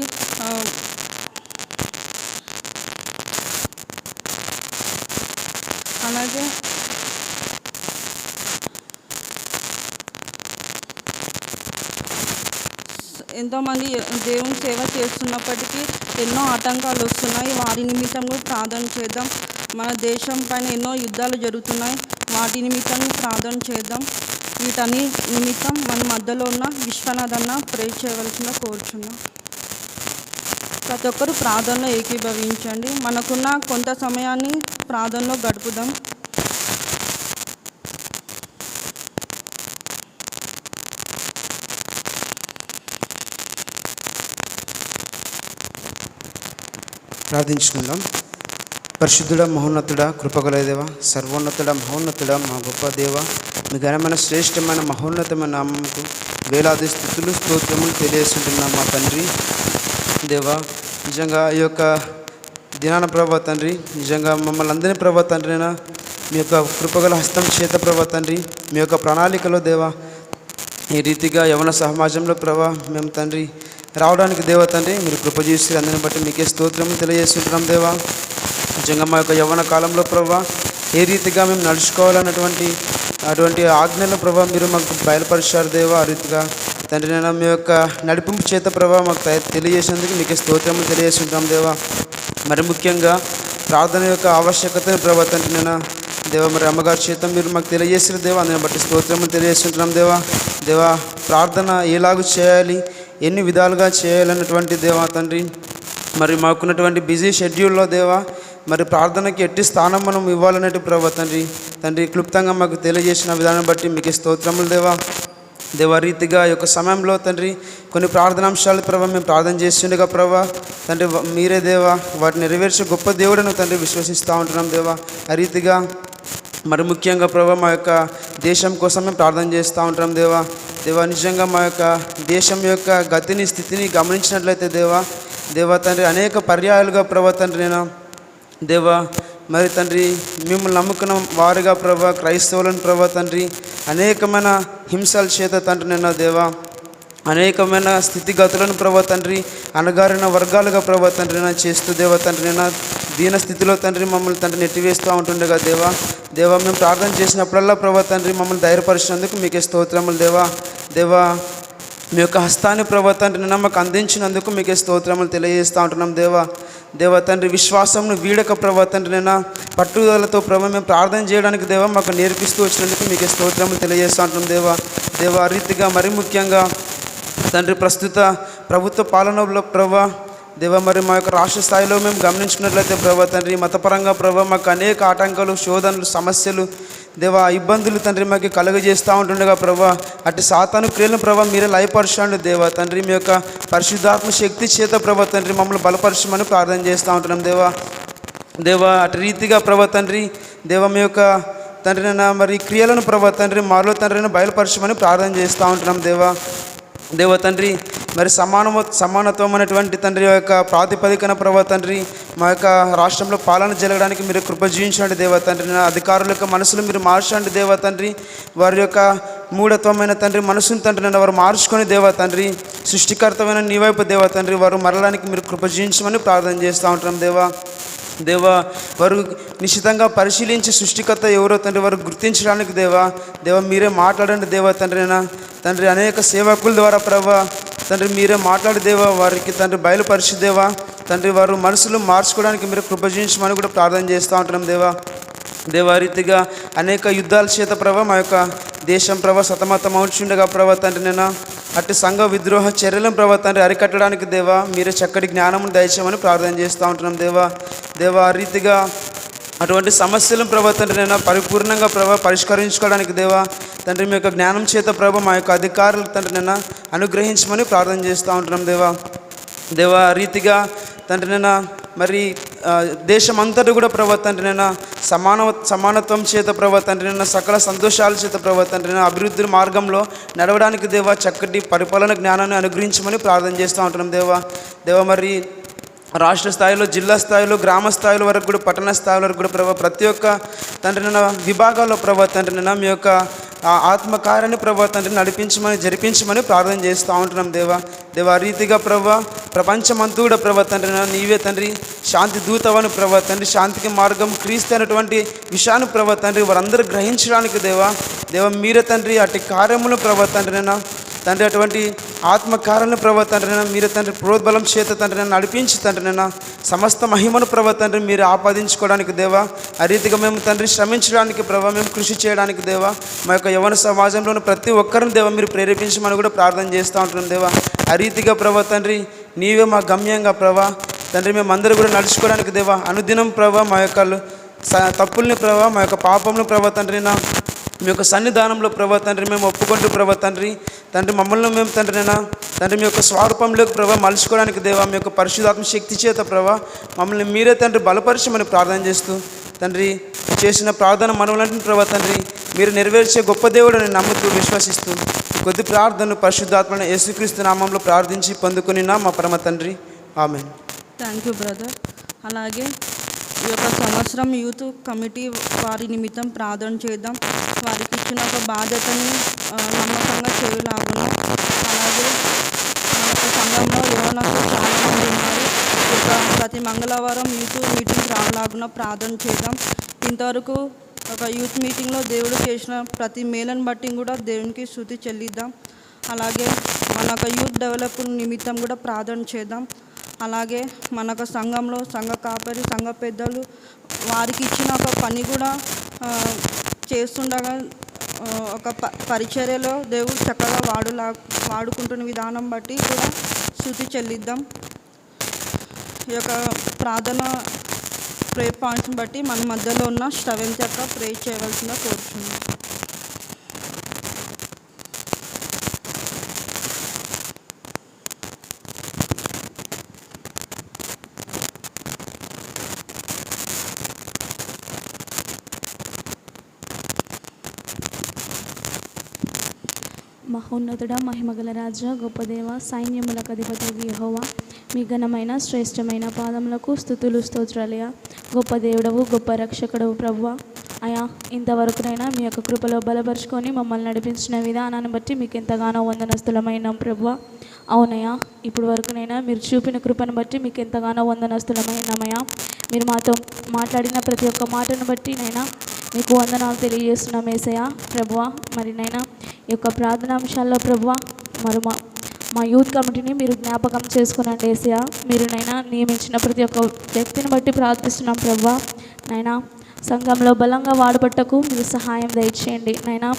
అలాగే ఎంతోమంది దేవుని సేవ చేస్తున్నప్పటికీ ఎన్నో ఆటంకాలు వస్తున్నాయి. వారి నిమిత్తం కూడా ప్రార్థన చేద్దాం. మన దేశం పైన ఎన్నో యుద్ధాలు జరుగుతున్నాయి. వాటి నిమిత్తం ప్రార్థన చేద్దాం. వీటన్ని నిమిత్తం మన మధ్యలో ఉన్న విశ్వనాథ్ అన్న ప్రే చేయవలసిందిగా కోరుచున్నాం. ప్రతి ఒక్కరు ప్రార్థనలో ఏకీభవించండి. మనకున్న కొంత సమయాన్ని ప్రార్థనలో గడుపుదాం. ప్రార్థించుకుందాం. పరిశుద్ధుడ, మహోన్నతుడ, కృపగల దేవ, సర్వోన్నతుడ, మహోన్నతుడ, మా గొప్ప దేవ, మీ ఘనమైన శ్రేష్టమైన మహోన్నతమైన నామముకు వేలాది స్తుతులు స్తోత్రములు తెలియజేస్తుంటున్నాం మా తండ్రి. దేవా నిజంగా ఈ యొక్క దినాన ప్రభా తండ్రి నిజంగా మమ్మల్ని అందరినీ ప్రభా తండ్రినైనా మీ యొక్క కృపగల హస్తం చేత ప్రభా తండ్రి మీ యొక్క ప్రణాళికలో దేవా ఈ రీతిగా యవన సమాజంలో ప్రభా మేము తండ్రి రావడానికి దేవా తండ్రి మీరు కృప చేసి అందరిని బట్టి మీకే స్తోత్రం తెలియజేస్తుంటున్నాం దేవా. నిజంగా మా యొక్క యవ్వన కాలంలో ప్రభా ఏ రీతిగా మేము అటువంటి ఆజ్ఞల ప్రభా మీరు మాకు బయలుపరిచారు దేవా. ఆ రీతిగా తండ్రి నేను మీ యొక్క నడిపింపు చేత ప్రభా మాకు తెలియజేసినందుకు మీకే స్తోత్రము తెలియజేస్తుంటాం దేవా. మరి ముఖ్యంగా ప్రార్థన యొక్క ఆవశ్యకతను ప్రభా తండ్రి నేను దేవా మరి అమ్మగారి చేత మీరు మాకు తెలియజేసిన దేవా అందుని బట్టి స్తోత్రము తెలియజేస్తుంటున్నాం దేవా. దేవా ప్రార్థన ఎలాగూ చేయాలి, ఎన్ని విధాలుగా చేయాలన్నటువంటి దేవా తండ్రి మరి మాకున్నటువంటి బిజీ షెడ్యూల్లో దేవా మరి ప్రార్థనకి ఎట్టి స్థానం మనం ఇవ్వాలన్నట్టు ప్రభా తండ్రి క్లుప్తంగా మాకు తెలియజేసిన విధానం బట్టి మీకు స్తోత్రములు దేవా. దేవా రీతిగా ఈ యొక్క సమయంలో తండ్రి కొన్ని ప్రార్థనాంశాలు ప్రభా మేము ప్రార్థన చేస్తుండగా ప్రభా తండ్రి మీరే దేవా వాటిని నెరవేర్చే గొప్ప దేవుడను తండ్రి విశ్వసిస్తూ ఉంటున్నాం దేవా. ఆ రీతిగా మరి ముఖ్యంగా ప్రభా మా యొక్క దేశం కోసం మేము ప్రార్థన చేస్తూ ఉంటాం దేవా. దేవా నిజంగా మా యొక్క దేశం యొక్క గతిని స్థితిని గమనించినట్లయితే దేవా తండ్రి అనేక పర్యాయాలుగా ప్రభా తండ్రి నేను దేవా మరి తండ్రి మిమ్మల్ని నమ్ముకున్న వారుగా ప్రభా క్రైస్తవులను ప్రభా తండ్రి అనేకమైన హింసల చేత తండ్రి నేను దేవా అనేకమైన స్థితిగతులను ప్రభా తండ్రి అణగారిన వర్గాలుగా ప్రభా తండ్రి నేను చేస్తూ దేవా తండ్రి నేను దీన స్థితిలో తండ్రి మమ్మల్ని తండ్రి నెట్టివేస్తూ ఉంటుండగా దేవా మేము ప్రార్థన చేసినప్పుడల్లా ప్రభా తండ్రి మమ్మల్ని ధైర్యపరిచినందుకు మీకే స్తోత్రములు దేవా మీ యొక్క హస్తాన్ని ప్రభా తండ్రి నిన్న మాకు అందించినందుకు మీకే స్తోత్రములు తెలియజేస్తూ ఉంటున్నాం దేవా తండ్రి విశ్వాసంను వీడక ప్రభా తండ్రి నేను పట్టుదలతో ప్రభా మేము ప్రార్థన చేయడానికి దేవా మాకు నేర్పిస్తూ వచ్చినందుకు మీకే స్తోత్రములు తెలియజేస్తూ ఉంటున్నాం దేవా రీతిగా మరి ముఖ్యంగా తండ్రి ప్రస్తుత ప్రభుత్వ పాలనలో ప్రభా దేవా మరి మా యొక్క రాష్ట్ర స్థాయిలో మేము గమనించుకున్నట్లయితే ప్రభా తండ్రి మతపరంగా ప్రభా మాకు అనేక ఆటంకాలు శోధనలు సమస్యలు దేవా ఇబ్బందులు తండ్రి మాకు కలుగజేస్తూ ఉంటుండగా ప్రభా అటు సాతాను క్రియలను ప్రభా మీరే లయపరచండి దేవా తండ్రి మీ యొక్క పరిశుద్ధాత్మ శక్తి చేత ప్రభా తండ్రి మమ్మల్ని బలపరచమని ప్రార్థన చేస్తూ ఉంటున్నాం దేవా అటు రీతిగా ప్రభా తండ్రి దేవా మీ యొక్క తండ్రి మరి క్రియలను ప్రభా తండ్రి మాలో తండ్రిని బయలుపరచమని ప్రార్థన చేస్తూ ఉంటున్నాం దేవా తండ్రి మరి సమానత్వం అనేటువంటి తండ్రి యొక్క ప్రాతిపదికన ప్రభా తండ్రి మా యొక్క రాష్ట్రంలో పాలన జరగడానికి మీరు కృప జీవించండి దేవా తండ్రి అధికారుల యొక్క మనసులు మీరు మార్చండి దేవా తండ్రి వారి యొక్క మూఢత్వమైన తండ్రి మనసును తండ్రి నన్ను వారు మార్చుకొని దేవా తండ్రి సృష్టికర్తమైన నీ వైపు దేవా తండ్రి వారు మరలానికి మీరు కృప జీవించమని ప్రార్థన చేస్తూ ఉంటాం దేవా వారు నిశ్చితంగా పరిశీలించి సృష్టికర్త ఎవరో తండ్రి వారు గుర్తించడానికి దేవా మీరే మాట్లాడండి దేవా తండ్రి అనేక సేవకుల ద్వారా ప్రభా తండ్రి మీరే మాట్లాడి దేవా వారికి తండ్రి బయలుపరిచి దేవా తండ్రి వారు మనసులు మార్చుకోవడానికి మీరు కృప జీవించమని కూడా ప్రార్థన చేస్తూ ఉంటున్నాం దేవా రీతిగా అనేక యుద్ధాల చేత ప్రభా మా యొక్క దేశం ప్రభా సతమతం అవుతుండగా ప్రభా తండ్రి నేను అట్టి సంఘ విద్రోహ చర్యలను ప్రభా తండ్రి అరికట్టడానికి దేవా మీరే చక్కటి జ్ఞానమును దయచేయమని ప్రార్థన చేస్తూ ఉంటున్నాం దేవా ఆ రీతిగా అటువంటి సమస్యలను ప్రభా తండ్రి నేను పరిపూర్ణంగా ప్రభా పరిష్కరించుకోవడానికి దేవా తండ్రి మీ యొక్క జ్ఞానం చేత ప్రభా మా యొక్క అధికారులు తండ్రి నేను అనుగ్రహించమని ప్రార్థన చేస్తూ ఉంటున్నాం దేవా రీతిగా తండ్రి నేను మరి దేశమంతటా కూడా ప్రభా తండ్రి నేను సమానత్వం చేత ప్రభా తండ్రి నేను సకల సంతోషాల చేత ప్రభా తండ్రి నేను అభివృద్ధి మార్గంలో నడవడానికి దేవా చక్కటి పరిపాలన జ్ఞానాన్ని అనుగ్రహించమని ప్రార్థన చేస్తూ ఉంటున్నాం దేవా మరి రాష్ట్ర స్థాయిలో జిల్లా స్థాయిలో గ్రామ స్థాయిల వరకు కూడా పట్టణ స్థాయి వరకు కూడా ప్రభా ప్రతి ఒక్క తండ్రి నేను విభాగాల్లో ప్రభా తండ్రి నేను మీ యొక్క ఆత్మకార్యాన్ని ప్రభా తండ్రి జరిపించమని ప్రార్థన చేస్తూ ఉంటున్నాం దేవా రీతిగా ప్రభా ప్రపంచమంతా కూడా ప్రభా తండ్రి నీవే తండ్రి శాంతి దూతవని ప్రభా తండ్రి శాంతికి మార్గం క్రీస్తు అయినటువంటి విషయాన్ని ప్రభా తండ్రి వారందరూ గ్రహించడానికి దేవా మీరే తండ్రి అటు కార్యములు ప్రభా తండ్రి అటువంటి ఆత్మకారాన్ని ప్రభా తండ్రి మీరే తండ్రి ప్రోద్బలం చేత తండ్రి నడిపించి తండ్రి సమస్త మహిమను ప్రభా తండ్రి మీరు ఆపాదించుకోవడానికి దేవా ఆ రీతిగా మేము తండ్రి శ్రమించడానికి ప్రభా మేము కృషి చేయడానికి దేవా మా యొక్క యవ్వన సమాజంలోని ప్రతి ఒక్కరిని దేవా మీరు ప్రేరేపించమని కూడా ప్రార్థన చేస్తూ ఉంటున్నాం దేవా ఆ రీతిగా ప్రభా తండ్రి నీవే మా గమ్యంగా ప్రభా తండ్రి మేము అందరూ కూడా నడుచుకోవడానికి దేవా అనుదినం ప్రభా మా యొక్క తప్పుల్ని ప్రభా మా యొక్క పాపంను ప్రభా తండ్రి మీ యొక్క సన్నిధానంలో ప్రభా తండ్రి మేము ఒప్పుకుంటూ ప్రభా తండ్రి మమ్మల్ని మేము తండ్రి మీ యొక్క స్వరూపంలోకి ప్రభా మలుచుకోవడానికి దేవా మీ యొక్క పరిశుద్ధాత్మ శక్తి చేత ప్రభా మమ్మల్ని మీరే తండ్రి బలపరిచమని ప్రార్థన చేస్తూ తండ్రి చేసిన ప్రార్థన మనవులంటే ప్రభా తండ్రి మీరు నెరవేర్చే గొప్ప దేవుడిని నమ్ముతూ విశ్వసిస్తూ కొద్ది ప్రార్థనను పరిశుద్ధాత్మను యేసుక్రీస్తు నామంలో ప్రార్థించి పొందుకుని మా పరమ తండ్రి ఆమెన్. Thank you brother. అలాగే ఈ యొక్క సంవత్సరం యూత్ కమిటీ వారి నిమిత్తం ప్రార్థన చేద్దాం. వారికి ఇచ్చిన ఒక బాధ్యతని నమ్మకంగా చేయలాగును. అలాగే మన యొక్క సంఘంలో యువనకు చాలామంది ఉన్నారు. ఈ యొక్క ప్రతి మంగళవారం యూత్ మీటింగ్ రాలాగున ప్రార్థన చేద్దాం. ఇంతవరకు ఒక యూత్ మీటింగ్లో దేవుడు చేసిన ప్రతి మేలను బట్టి కూడా దేవునికి స్తుతి చెల్లిద్దాం. అలాగే మన యొక్క యూత్ డెవలప్ నిమిత్తం కూడా ప్రార్థన చేద్దాం. అలాగే మన యొక్క సంఘంలో సంఘ కాపరి సంఘ పెద్దలు వారికి ఇచ్చిన ఒక పని కూడా చేస్తుండగా ఒక పరిచర్యలో దేవుడు చక్కగా వాడుకుంటున్న విధానం బట్టి కూడా స్తుతి చెల్లిద్దాం. ఈ యొక్క ప్రార్థన ప్రేయర్ పాయింట్స్ని బట్టి మన మధ్యలో ఉన్న శ్రవంతి యొక్క ప్రే చేయవలసిందిగా కోరుతున్నాం. మహోన్నతుడ మహిమగల రాజా గొప్ప దేవ సైన్యములకు అధిపతి యెహోవా మీ ఘనమైన శ్రేష్టమైన పాదములకు స్తుతులు స్తోత్రాలయ. గొప్ప దేవుడవు గొప్ప రక్షకుడవు ప్రభువా. అయా ఇంతవరకునైనా మీ యొక్క కృపలో బలపరుచుకొని మమ్మల్ని నడిపించిన విధానాన్ని బట్టి మీకు ఎంతగానో వందనస్తులమైనాం ప్రభువా. అవునయ్యా ఇప్పుడు వరకునైనా మీరు చూపిన కృపను బట్టి మీకు ఎంతగానో వందనస్తులమైనామయ్యా. మీరు మాతో మాట్లాడిన ప్రతి ఒక్క మాటను బట్టి నైనా మీకు వందనాలు తెలియజేస్తున్నాం యేసయ్యా ప్రభువా. మరి నైనా ఈ యొక్క ప్రార్థనాంశాల్లో ప్రభువా మరి మా యూత్ కమిటీని మీరు జ్ఞాపకం చేసుకునండి యేసయ్యా. మీరు నైనా నియమించిన ప్రతి ఒక్క వ్యక్తిని బట్టి ప్రార్థిస్తున్నాం ప్రభువా. నైనా సంఘంలో బలంగా వాడబట్టకు మీరు సహాయం దయచేయండి నైనా.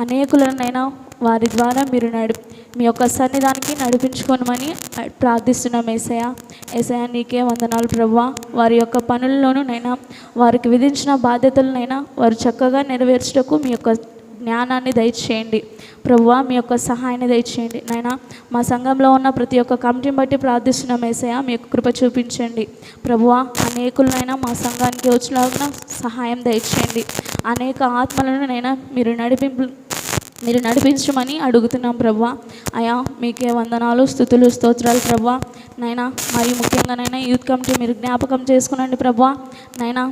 అనేకులనైనా వారి ద్వారా మీరు మీ యొక్క సన్నిధానికి నడిపించుకోనమని ప్రార్థిస్తున్నాం యేసయ్యా. యేసయ్యా నీకే వందనాలు ప్రభువా. వారి యొక్క పనుల్లోనూ నైనా వారికి విధించిన బాధ్యతలనైనా వారు చక్కగా నెరవేర్చుటకు మీ యొక్క జ్ఞానాన్ని దయచేయండి ప్రభువా. మీ యొక్క సహాయాన్ని దయచేయండి నైనా. మా సంఘంలో ఉన్న ప్రతి ఒక్క కమిటీని బట్టి ప్రార్థిస్తున్నాం యేసయ్యా. మీ యొక్క కృప చూపించండి ప్రభువా. అనేకులనైనా మా సంఘానికి వచ్చేలాగా సహాయం దయచేయండి. అనేక ఆత్మలను నైనా మీరు నడిపించమని అడుగుతున్నాం ప్రభువా. అయా మీకే వందనాలు స్తుతులు స్తోత్రాలు ప్రభువా. నైనా మరియు ముఖ్యంగానైనా యూత్ కమిటీ మీరు జ్ఞాపకం చేసుకునండి ప్రభువా. నైనా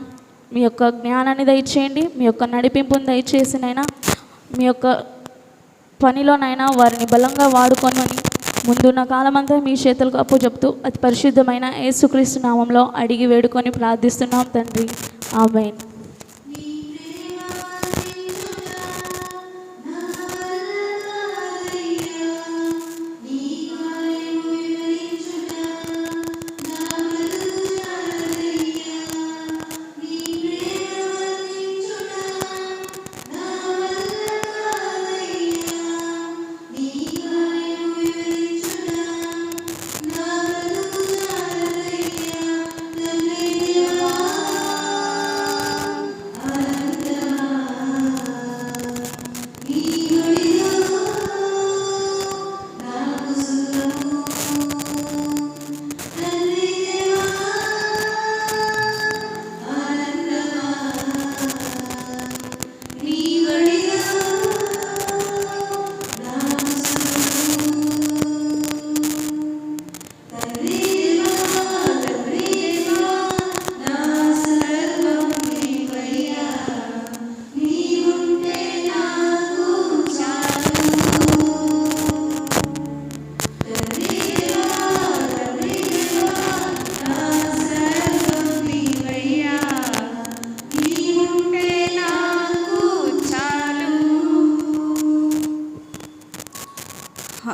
మీ యొక్క జ్ఞానాన్ని దయచేయండి. మీ యొక్క నడిపింపుని దయచేసి నైనా మీ యొక్క పనిలోనైనా వారిని బలంగా వాడుకోమని ముందున్న కాలమంతా మీ చేతులకు అప్పచెప్తూ అతి పరిశుద్ధమైన యేసుక్రీస్తు నామంలో అడిగి వేడుకొని ప్రార్థిస్తున్నాం తండ్రి. ఆమేన్.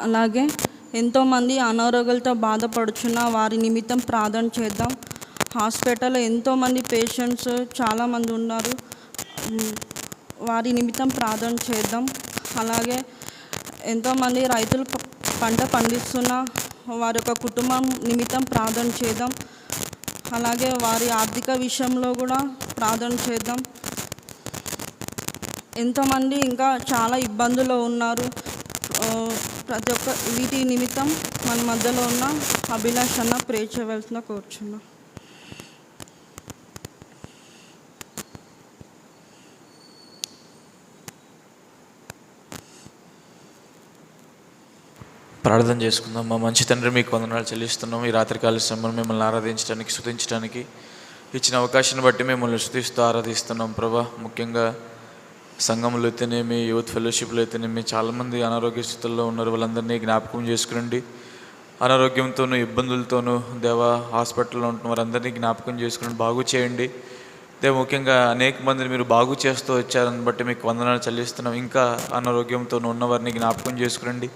అలాగే ఎంతోమంది అనారోగ్యాలతో బాధపడుచున్న వారి నిమిత్తం ప్రార్థన చేద్దాం. హాస్పిటల్లో ఎంతోమంది పేషెంట్స్ చాలామంది ఉన్నారు. వారి నిమిత్తం ప్రార్థన చేద్దాం. అలాగే ఎంతోమంది రైతులు పంట పండిస్తున్న వారి యొక్క కుటుంబం నిమిత్తం ప్రార్థన చేద్దాం. అలాగే వారి ఆర్థిక విషయంలో కూడా ప్రార్థన చేద్దాం. ఎంతోమంది ఇంకా చాలా ఇబ్బందుల్లో ఉన్నారు. ప్రతి ఒక్క వీటి నిమిత్తం మన మధ్యలో ఉన్న అభిలాష్ అన్న ప్రే చేయవలసిన కోరుచున్నా. ప్రార్థన చేసుకుందాం. మా మంచి తండ్రి, మీకు వందనాలు చెల్లిస్తున్నాం. ఈ రాత్రికాల సమయం మిమ్మల్ని ఆరాధించడానికి, స్తుతించడానికి ఇచ్చిన అవకాశాన్ని బట్టి మిమ్మల్ని స్తుతిస్తూ ఆరాధిస్తున్నాం ప్రభా. ముఖ్యంగా సంఘంలో అయితేనేమి, యూత్ ఫెలోషిప్లో అయితేనేమి చాలామంది అనారోగ్య స్థితుల్లో ఉన్నారు. వాళ్ళందరినీ జ్ఞాపకం చేసుకురండి. అనారోగ్యంతోనూ ఇబ్బందులతోనూ దేవా హాస్పిటల్లో ఉంటున్న వారందరినీ జ్ఞాపకం చేసుకుని బాగు చేయండి. దేవ ముఖ్యంగా అనేక మందిని మీరు బాగు చేస్తూ వచ్చారని బట్టి మీకు వందనాలు చెల్లిస్తున్నాం. ఇంకా అనారోగ్యంతో ఉన్నవారిని జ్ఞాపకం చేసుకురండి.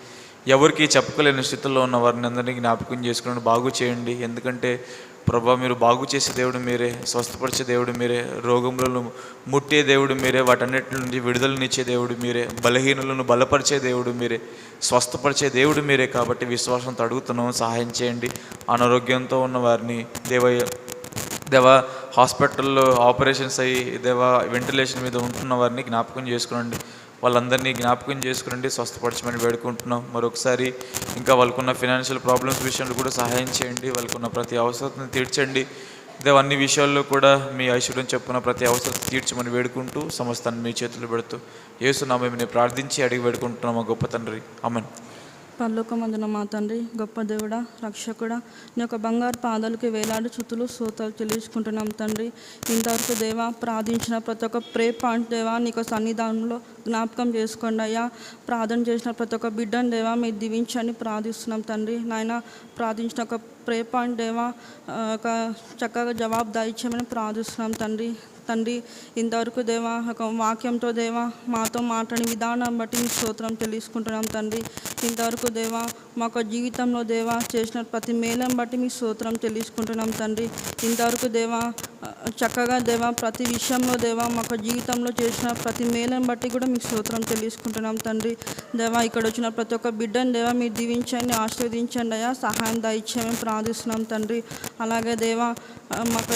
ఎవరికి చెప్పుకోలేని స్థితిలో ఉన్న వారిని అందరినీ జ్ఞాపకం చేసుకుని బాగు చేయండి. ఎందుకంటే ప్రభా, మీరు బాగు చేసే దేవుడు మీరే, స్వస్థపరిచే దేవుడు మీరే, రోగములను ముట్టే దేవుడు మీరే, వాటన్నిటి నుండి విడుదలనిచ్చే దేవుడు మీరే, బలహీనులను బలపరిచే దేవుడు మీరే, స్వస్థపరిచే దేవుడు మీరే. కాబట్టి విశ్వాసంతో అడుగుతున్నాం, సహాయం చేయండి. అనారోగ్యంతో ఉన్న వారిని దేవా హాస్పిటల్లో ఆపరేషన్స్ అయ్యి వెంటిలేషన్ మీద ఉంటున్న వారిని జ్ఞాపకం చేసుకునండి. వాళ్ళందరినీ జ్ఞాపకం చేసుకునండి, స్వస్థపరచమని వేడుకుంటున్నాం. మరొకసారి ఇంకా వాళ్ళకున్న ఫినాన్షియల్ ప్రాబ్లమ్స్ విషయంలో కూడా సహాయం చేయండి. వాళ్ళకున్న ప్రతి అవసరాన్ని తీర్చండి. అన్ని విషయాల్లో కూడా మీ ఐశ్వర్యం చెప్పున ప్రతి అవసరం తీర్చమని వేడుకుంటూ సమస్తాన్ని మీ చేతులు పెడుతూ యేసు నామమున ప్రార్థించి అడిగి వేడుకుంటున్నాం మా గొప్ప తండ్రి, ఆమేన్. పరలోకమందున మా తండ్రి, గొప్ప దేవుడా, రక్షకుడా, నీ యొక్క బంగారు పాదాలకి వేలాడి చుతులు స్తోత్రాలు చెల్లించుకుంటున్నాం తండ్రి. ఇంతవరకు దేవా ప్రార్థించిన ప్రతి ఒక్క ప్రే పాయింట్ దేవా నీకు సన్నిధానంలో జ్ఞాపకం చేసుకోండి అయ్యా. ప్రార్థన చేసిన ప్రతి ఒక్క బిడ్డను దేవా మీరు దీవించని ప్రార్థిస్తున్నాం తండ్రి. నాయన ప్రార్థించిన ఒక ప్రే పాయింట్ దేవా ఒక చక్కగా జవాబు దాయిచ్చామని ప్రార్థిస్తున్నాం తండ్రి. ఇంతవరకు దేవా ఒక వాక్యంతో దేవా మాతో మాట్లాడిన విధానం బట్టి మీ స్తోత్రం చెల్లించుకుంటున్నాం తండ్రి. ఇంతవరకు దేవా మాకు జీవితంలో దేవా చేసిన ప్రతి మేలను బట్టి మీ స్తోత్రం చెల్లించుకుంటున్నాం తండ్రి. ఇంతవరకు దేవా చక్కగా దేవా ప్రతి విషయంలో దేవా మాకు జీవితంలో చేసిన ప్రతి మేలను బట్టి కూడా మీకు స్తోత్రం చెల్లించుకుంటున్నాం తండ్రి. దేవా ఇక్కడ వచ్చిన ప్రతి ఒక్క బిడ్డను దేవా మీరు దీవించండి, ఆశీర్వదించండి అయ్యా, సహాయం దయచేయమని ప్రార్థిస్తున్నాం తండ్రి. అలాగే దేవా మాకు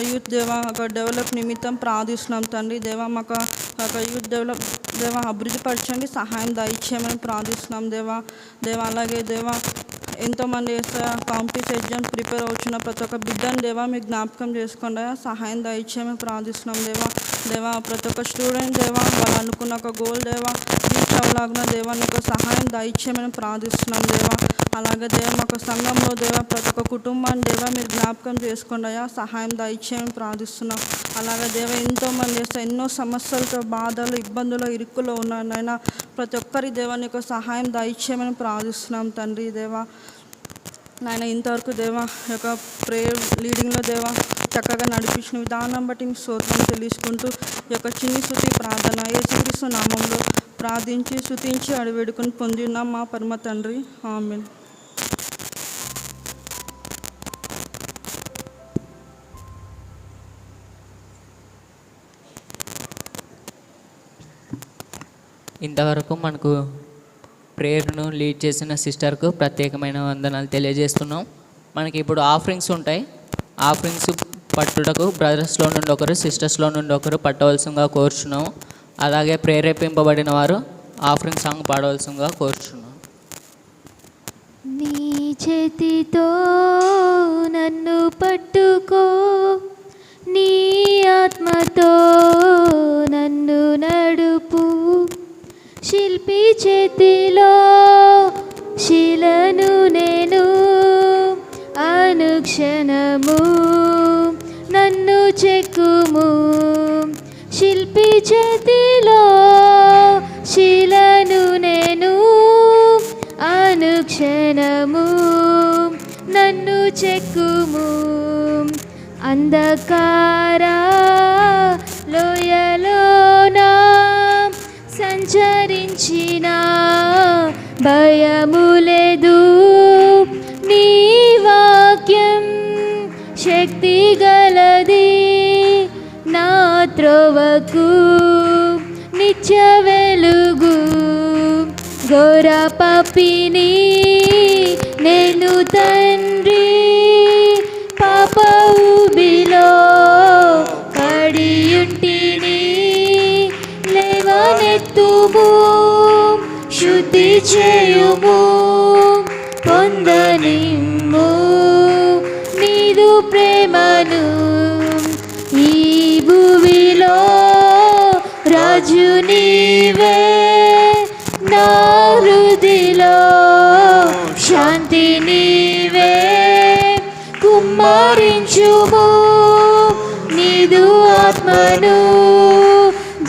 యూత్ దేవా ఒక డెవలప్ నిమిత్తం ప్రార్థిస్తున్నాం తండ్రి. దేవా మాకు ఒక యూత్ డెవలప్ దేవా అభివృద్ధిపరచండి, సహాయం దయచేయమని ప్రార్థిస్తున్నాం దేవా. అలాగే దేవా ఎంతోమంది కాంపిటేటివ్ ఎగ్జామ్ ప్రిపేర్ అవుతున్న ప్రతి ఒక్క బిడ్డను దేవా మీకు జ్ఞాపకం చేసుకోండి, సహాయం దయచేయమని ప్రార్థిస్తున్నాం దేవా. ప్రతి ఒక్క స్టూడెంట్ దేవా వాళ్ళు అనుకున్న ఒక గోల్ దేవా రీచ్ అవ్వలాగిన దేవా నీకు సహాయం దయచేయమని ప్రార్థిస్తున్నాం దేవా. అలాగే దేవా మాకు సంఘంలో దేవా ప్రతి ఒక్క కుటుంబాన్ని దేవా మీరు జ్ఞాపకం చేసుకోండి, సహాయం దయచేయమని ప్రార్థిస్తున్నాం. అలాగే దేవా ఎంతోమంది ఎన్నో సమస్యలతో బాధలు ఇబ్బందులు ఇరుక్కులో ఉన్నాయన ప్రతి ఒక్కరి దేవా నీకు సహాయం దయచేయమని ప్రార్థిస్తున్నాం తండ్రి. దేవా నాయన ఇంతవరకు దేవా యొక్క ప్రేయర్ లీడింగ్లో దేవా చక్కగా నడిపించిన విధానం బట్టి మీకు స్తోత్రం చెల్లించుకుంటూ ఈ యొక్క చిన్ని స్తుతి ప్రార్థన యేసుక్రీస్తు నామంలో ప్రార్థించి స్తుతించి అడివేడుకొని పొంది ఉన్నాం మా పరమ తండ్రి, ఆమేన్. ఇంతవరకు మనకు ప్రేయర్ను లీడ్ చేసిన సిస్టర్కు ప్రత్యేకమైన వందనాలు తెలియజేస్తున్నాం. మనకి ఇప్పుడు ఆఫరింగ్స్ ఉంటాయి. ఆఫరింగ్స్ పట్టుటకు బ్రదర్స్లో నుండి ఒకరు, సిస్టర్స్లో నుండి ఒకరు పట్టవలసిందిగా కోరుచున్నాము. అలాగే ప్రేరేపింపబడిన వారు ఆఫరింగ్ సాంగ్ పాడవలసిందిగా కోరుచున్నాం. నీ చేతితో నన్ను పట్టుకో, నీ ఆత్మతో నన్ను నడుపు, శిల్పి చేతిలో శిలను నేను, అనుక్షణము నన్ను చెక్కుము, శిల్పి చేతిలో శిలను నేను, అనుక్షణము నన్ను చెక్కుము. అంధకార లోయలోనా సంచరించిన భయము లేదు, నీ వాక్యం శక్తి గలది, నా త్రోవకు నిత్య వెలుగు. ఘోర పాపిని నేను తండ్రి, పాప ఊబిలో పడియుంటిని, లేవనెత్తుము శుద్ధి చేయుము, పొందనిమ్ము నీదు ప్రేమను. ఈ భూమిలో రాజు నీవే, నా హృదిలో శాంతి నీవే కుమ్మరించుము నీదు ఆత్మను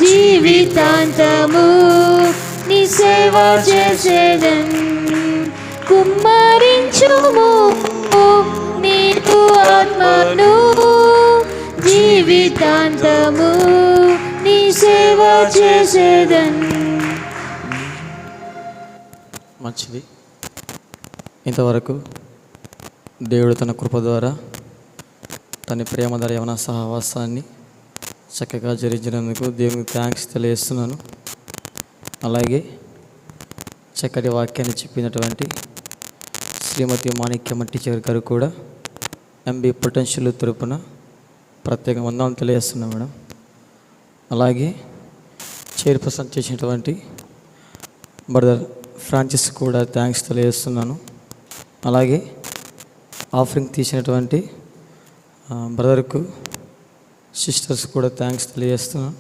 జీవితాంతము నీ సేవ చేసేదన్ కుమ్మరించుము నీదు ఆత్మను జీవితాంతము నీ సేవ చేసేదన్. మంచిది. ఇంతవరకు దేవుడు తన కృప ద్వారా తన ప్రేమ ద్వారా యవన సహవాసాన్ని చక్కగా జరిగినందుకు దేవునికి థ్యాంక్స్ తెలియజేస్తున్నాను. అలాగే చక్కటి వాక్యాన్ని చెప్పినటువంటి శ్రీమతి మాణిక్యమ్మ టీచర్ గారు కూడా ఎంబీ పొటెన్షియల్ తరపున ప్రత్యేక వందనాలు తెలియజేస్తున్నాం మేడం. అలాగే చైర్పర్సన్ చేసినటువంటి బ్రదర్ ఫ్రాన్సిస్ కూడా థ్యాంక్స్ తెలియజేస్తున్నాను. అలాగే ఆఫరింగ్ తీసినటువంటి బ్రదర్కు సిస్టర్స్ కూడా థ్యాంక్స్ తెలియజేస్తున్నాను.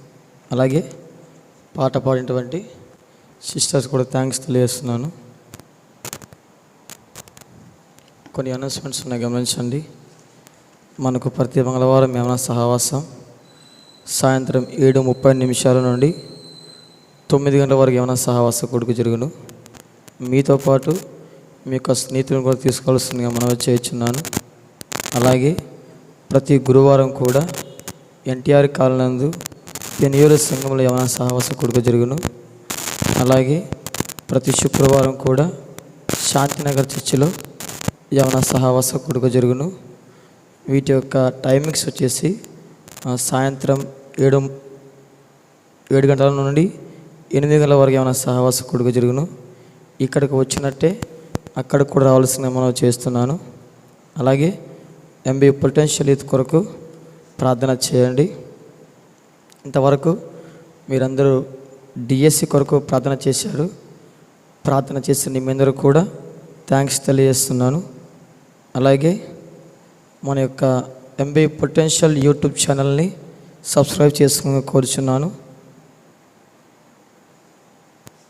అలాగే పాట పాడినటువంటి సిస్టర్స్ కూడా థ్యాంక్స్ తెలియజేస్తున్నాను. కొన్ని అనౌన్స్మెంట్స్ ఉన్నాయి, గమనించండి. మనకు ప్రతి మంగళవారం యవన సహవాసం సాయంత్రం 7:30 నుండి 9 గంటల వరకు యవన సహవాస కొడుకు జరుగును. మీతో పాటు మీ యొక్క స్నేహితులను కూడా తీసుకోవాల్సిందిగా మనం చేయించున్నాను. అలాగే ప్రతి గురువారం కూడా ఎన్టీఆర్ కాలనందు పెనియూర సంఘంలో యవన సహవాస కొడుకు జరుగును. అలాగే ప్రతి శుక్రవారం కూడా శాంతినగర్ చర్చిలో యవన సహవాస కొడుకు జరుగును. వీటి యొక్క టైమింగ్స్ వచ్చేసి సాయంత్రం 7 గంటల నుండి 8 గంటల వరకు యవన సహవాస కొడుకు జరుగును. ఇక్కడికి వచ్చినట్టే అక్కడ కూడా రావాల్సిందిగా మనం చేస్తున్నాను. అలాగే ఎంబీ పొటెన్షియల్ యూత్ కొరకు ప్రార్థన చేయండి. ఇంతవరకు మీరందరూ డిఎస్సి కొరకు ప్రార్థన చేశారు. ప్రార్థన చేసిన మీ అందరూ కూడా థ్యాంక్స్ తెలియజేస్తున్నాను. అలాగే మన యొక్క ఎంబీ పొటెన్షియల్ యూట్యూబ్ ఛానల్ని సబ్స్క్రైబ్ చేసుకుని కోరుచున్నాను.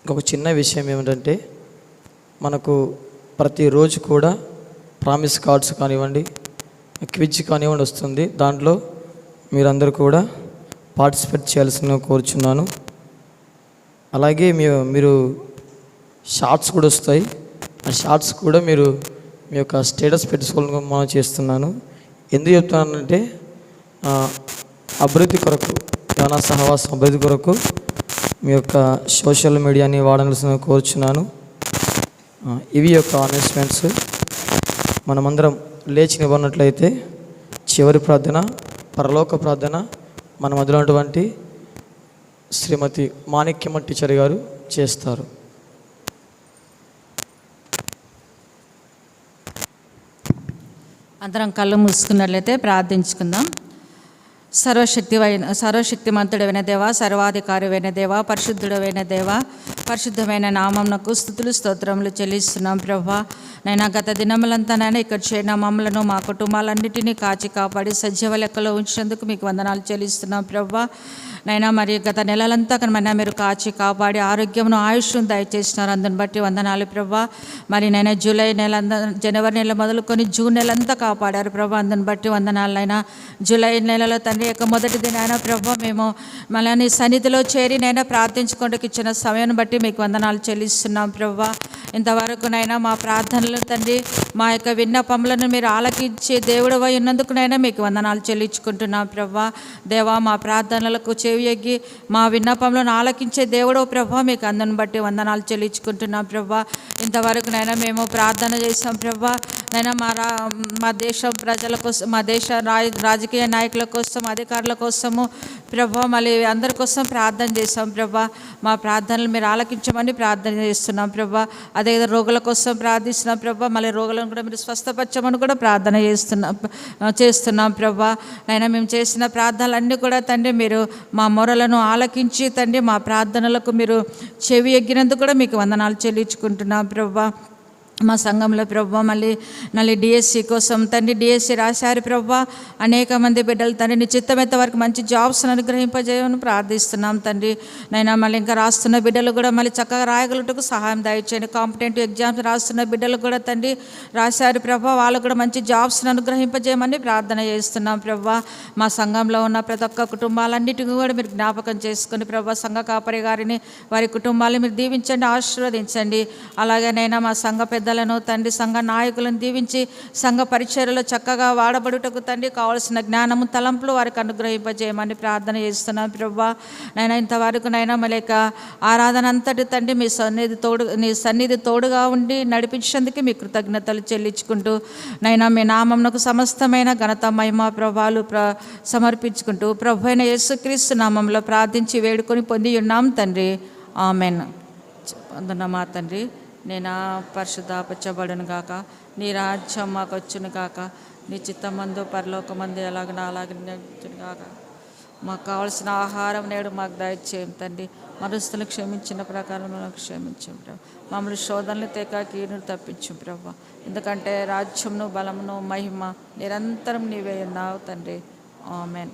ఇంకొక చిన్న విషయం ఏమిటంటే, మనకు ప్రతిరోజు కూడా ప్రామిస్ కార్డ్స్ కానివ్వండి, క్విజ్ కానివ్వండి వస్తుంది. దాంట్లో మీరందరూ కూడా పార్టిసిపేట్ చేయాల్సిందిగా కోరుచున్నాను. అలాగే మీరు షార్ట్స్ కూడా వస్తాయి. ఆ షార్ట్స్ కూడా మీరు మీ యొక్క స్టేటస్ పెట్టుకోవాలని మనం చేస్తున్నాను. ఎందుకు చెప్తున్నానంటే, అభివృద్ధి కొరకు, యవన సహవాసం అభివృద్ధి కొరకు మీ యొక్క సోషల్ మీడియాని వాడాల్సిన కోరుచున్నాను. ఇవి యొక్క అనౌన్స్మెంట్స్. మనమందరం లేచి నిలబడినట్లయితే చివరి ప్రార్థన, పరలోక ప్రార్థన మన మధ్యలో ఉన్నటువంటి శ్రీమతి మాణిక్యమ్మ టీచర్ గారు చేస్తారు. అందరం కళ్ళు మూసుకున్నట్లయితే ప్రార్థించుకుందాం. సర్వశక్తిమంతుడైన దేవ, సర్వాధికారివైన దేవ, పరిశుద్ధుడైన దేవ, పరిశుద్ధమైన నామమునకు స్తుతులు స్తోత్రములు చెల్లిస్తున్నాం ప్రభా. నైనా గత దినములంతా ఇక్కడ చేరిన మమ్మలను మా కుటుంబాలన్నిటినీ కాచి కాపాడి సజీవ లెక్కలో ఉంచినందుకు మీకు వందనాలు చెల్లిస్తున్నాం ప్రభా. నైనా మరి గత నెలలంతా కనుమైనా మీరు కాచి కాపాడి ఆరోగ్యమును ఆయుష్ను దయచేసినారు. అందుని బట్టి వందనాలు ప్రభా. మరి నైనా జూలై నెల, జనవరి నెల మొదలుకొని జూన్ నెలంతా కాపాడారు ప్రభా. అందుని బట్టి వందనాలైనా జూలై నెలలో తండ్రి యొక్క మొదటి దినాన ప్రభా మేము మళ్ళీ సన్నిధిలో చేరి నైనా ప్రార్థించుకోవడానికి ఇచ్చిన సమయాన్ని బట్టి మీకు వందనాలు చెల్లిస్తున్నాం ప్రభా. ఇంతవరకు నైనా మా ప్రార్థనలు తండ్రి, మా యొక్క విన్నపములను మీరు ఆలకించే దేవుడవై ఉన్నందుకునైనా మీకు వందనాలు చెల్లించుకుంటున్నాం ప్రభా. దేవా, మా ప్రార్థనలకు చెవియగ్గి మా విన్నపములను ఆలకించే దేవుడు ప్రభా, మీకు అందరిని బట్టి వందనాలు చెల్లించుకుంటున్నాం ప్రభా. ఇంతవరకు నైనా మేము ప్రార్థన చేసాం ప్రభా. నైనా మా దేశం ప్రజల కోసం, మా దేశ రాజకీయ నాయకుల కోసం, అధికారుల కోసము ప్రభా, మళ్ళీ అందరి కోసం ప్రార్థన చేస్తాం ప్రభా. మా ప్రార్థనలు మీరు ఆలకించమని ప్రార్థన చేస్తున్నాం ప్రభా. అదే రోగుల కోసం ప్రార్థిస్తున్నాం ప్రభా. మళ్ళీ రోగులను కూడా మీరు స్వస్థపరచమని కూడా ప్రార్థన చేస్తున్నాం ప్రభా. అయినా మేము చేసిన ప్రార్థనలన్నీ కూడా తండ్రి మీరు మా మొరలను ఆలకించి తండ్రి మా ప్రార్థనలకు మీరు చెవి ఎగ్గినందుకు కూడా మీకు వందనాలు చెల్లించుకుంటున్నాం ప్రభా. మా సంఘంలో ప్రభా మళ్ళీ డిఎస్సి కోసం తండ్రి డిఎస్సి రాశారు ప్రభా. అనేక మంది బిడ్డలు తండ్రి నీ చిత్తమైతే వారికి మంచి జాబ్స్ను అనుగ్రహింపజేయమని ప్రార్థిస్తున్నాం తండ్రి. నైనా మళ్ళీ ఇంకా రాస్తున్న బిడ్డలు కూడా మళ్ళీ చక్కగా రాయగలుగుటకు సహాయం దయచేయండి. కాంపిటేటివ్ ఎగ్జామ్స్ రాస్తున్న బిడ్డలు కూడా తండ్రి రాశారు ప్రభా, వాళ్ళు కూడా మంచి జాబ్స్ను అనుగ్రహింపజేయమని ప్రార్థన చేస్తున్నాం ప్రభా. మా సంఘంలో ఉన్న ప్రతి ఒక్క కుటుంబాలన్నిటికీ కూడా మీరు జ్ఞాపకం చేసుకుని ప్రభా, సంఘ కాపరి గారిని వారి కుటుంబాలను మీరు దీవించండి, ఆశీర్వదించండి. అలాగే నైనా మా సంఘ పెద్దలను తండ్రి, సంఘ నాయకులను దీవించి సంఘ పరిచర్యలో చక్కగా వాడబడుటకు తండ్రి కావాల్సిన జ్ఞానము తలంపులు వారికి అనుగ్రహింపజేయమని ప్రార్థన చేస్తున్నాం ప్రభా. నైనా ఇంతవరకు నైనా మళ్ళీ ఆరాధన అంతటి తండ్రి నీ సన్నిధి తోడుగా ఉండి నడిపించేందుకు మీ కృతజ్ఞతలు చెల్లించుకుంటూ నైనా మీ నామమునకు సమస్తమైన ఘనత మహిమ ప్రభావాలు సమర్పించుకుంటూ ప్రభు అయిన యేసుక్రీస్తు నామంలో ప్రార్థించి వేడుకొని పొంది ఉన్నాం తండ్రి. ఆమెన్. వందనమా తండ్రి, నేను పరిశుద్ధపరచబడును గాక, నీ రాజ్యం మాకు వచ్చును గాక, నీ చిత్తమందు పరలోకమందు ఎలాగనో అలాగే నడుచును గాక. మాకు కావాల్సిన ఆహారం నేడు మాకు దయచేయం తండ్రి. మరుస్తులు క్షమించిన ప్రకారం మాకు క్షమించం ప్రభు. మమ్మల్ని శోధనలు తేక కీడును తప్పించు ప్రభు. ఎందుకంటే రాజ్యమును బలమును మహిమ నిరంతరం నీవే ఉన్నావు తండ్రి. ఆమెన్.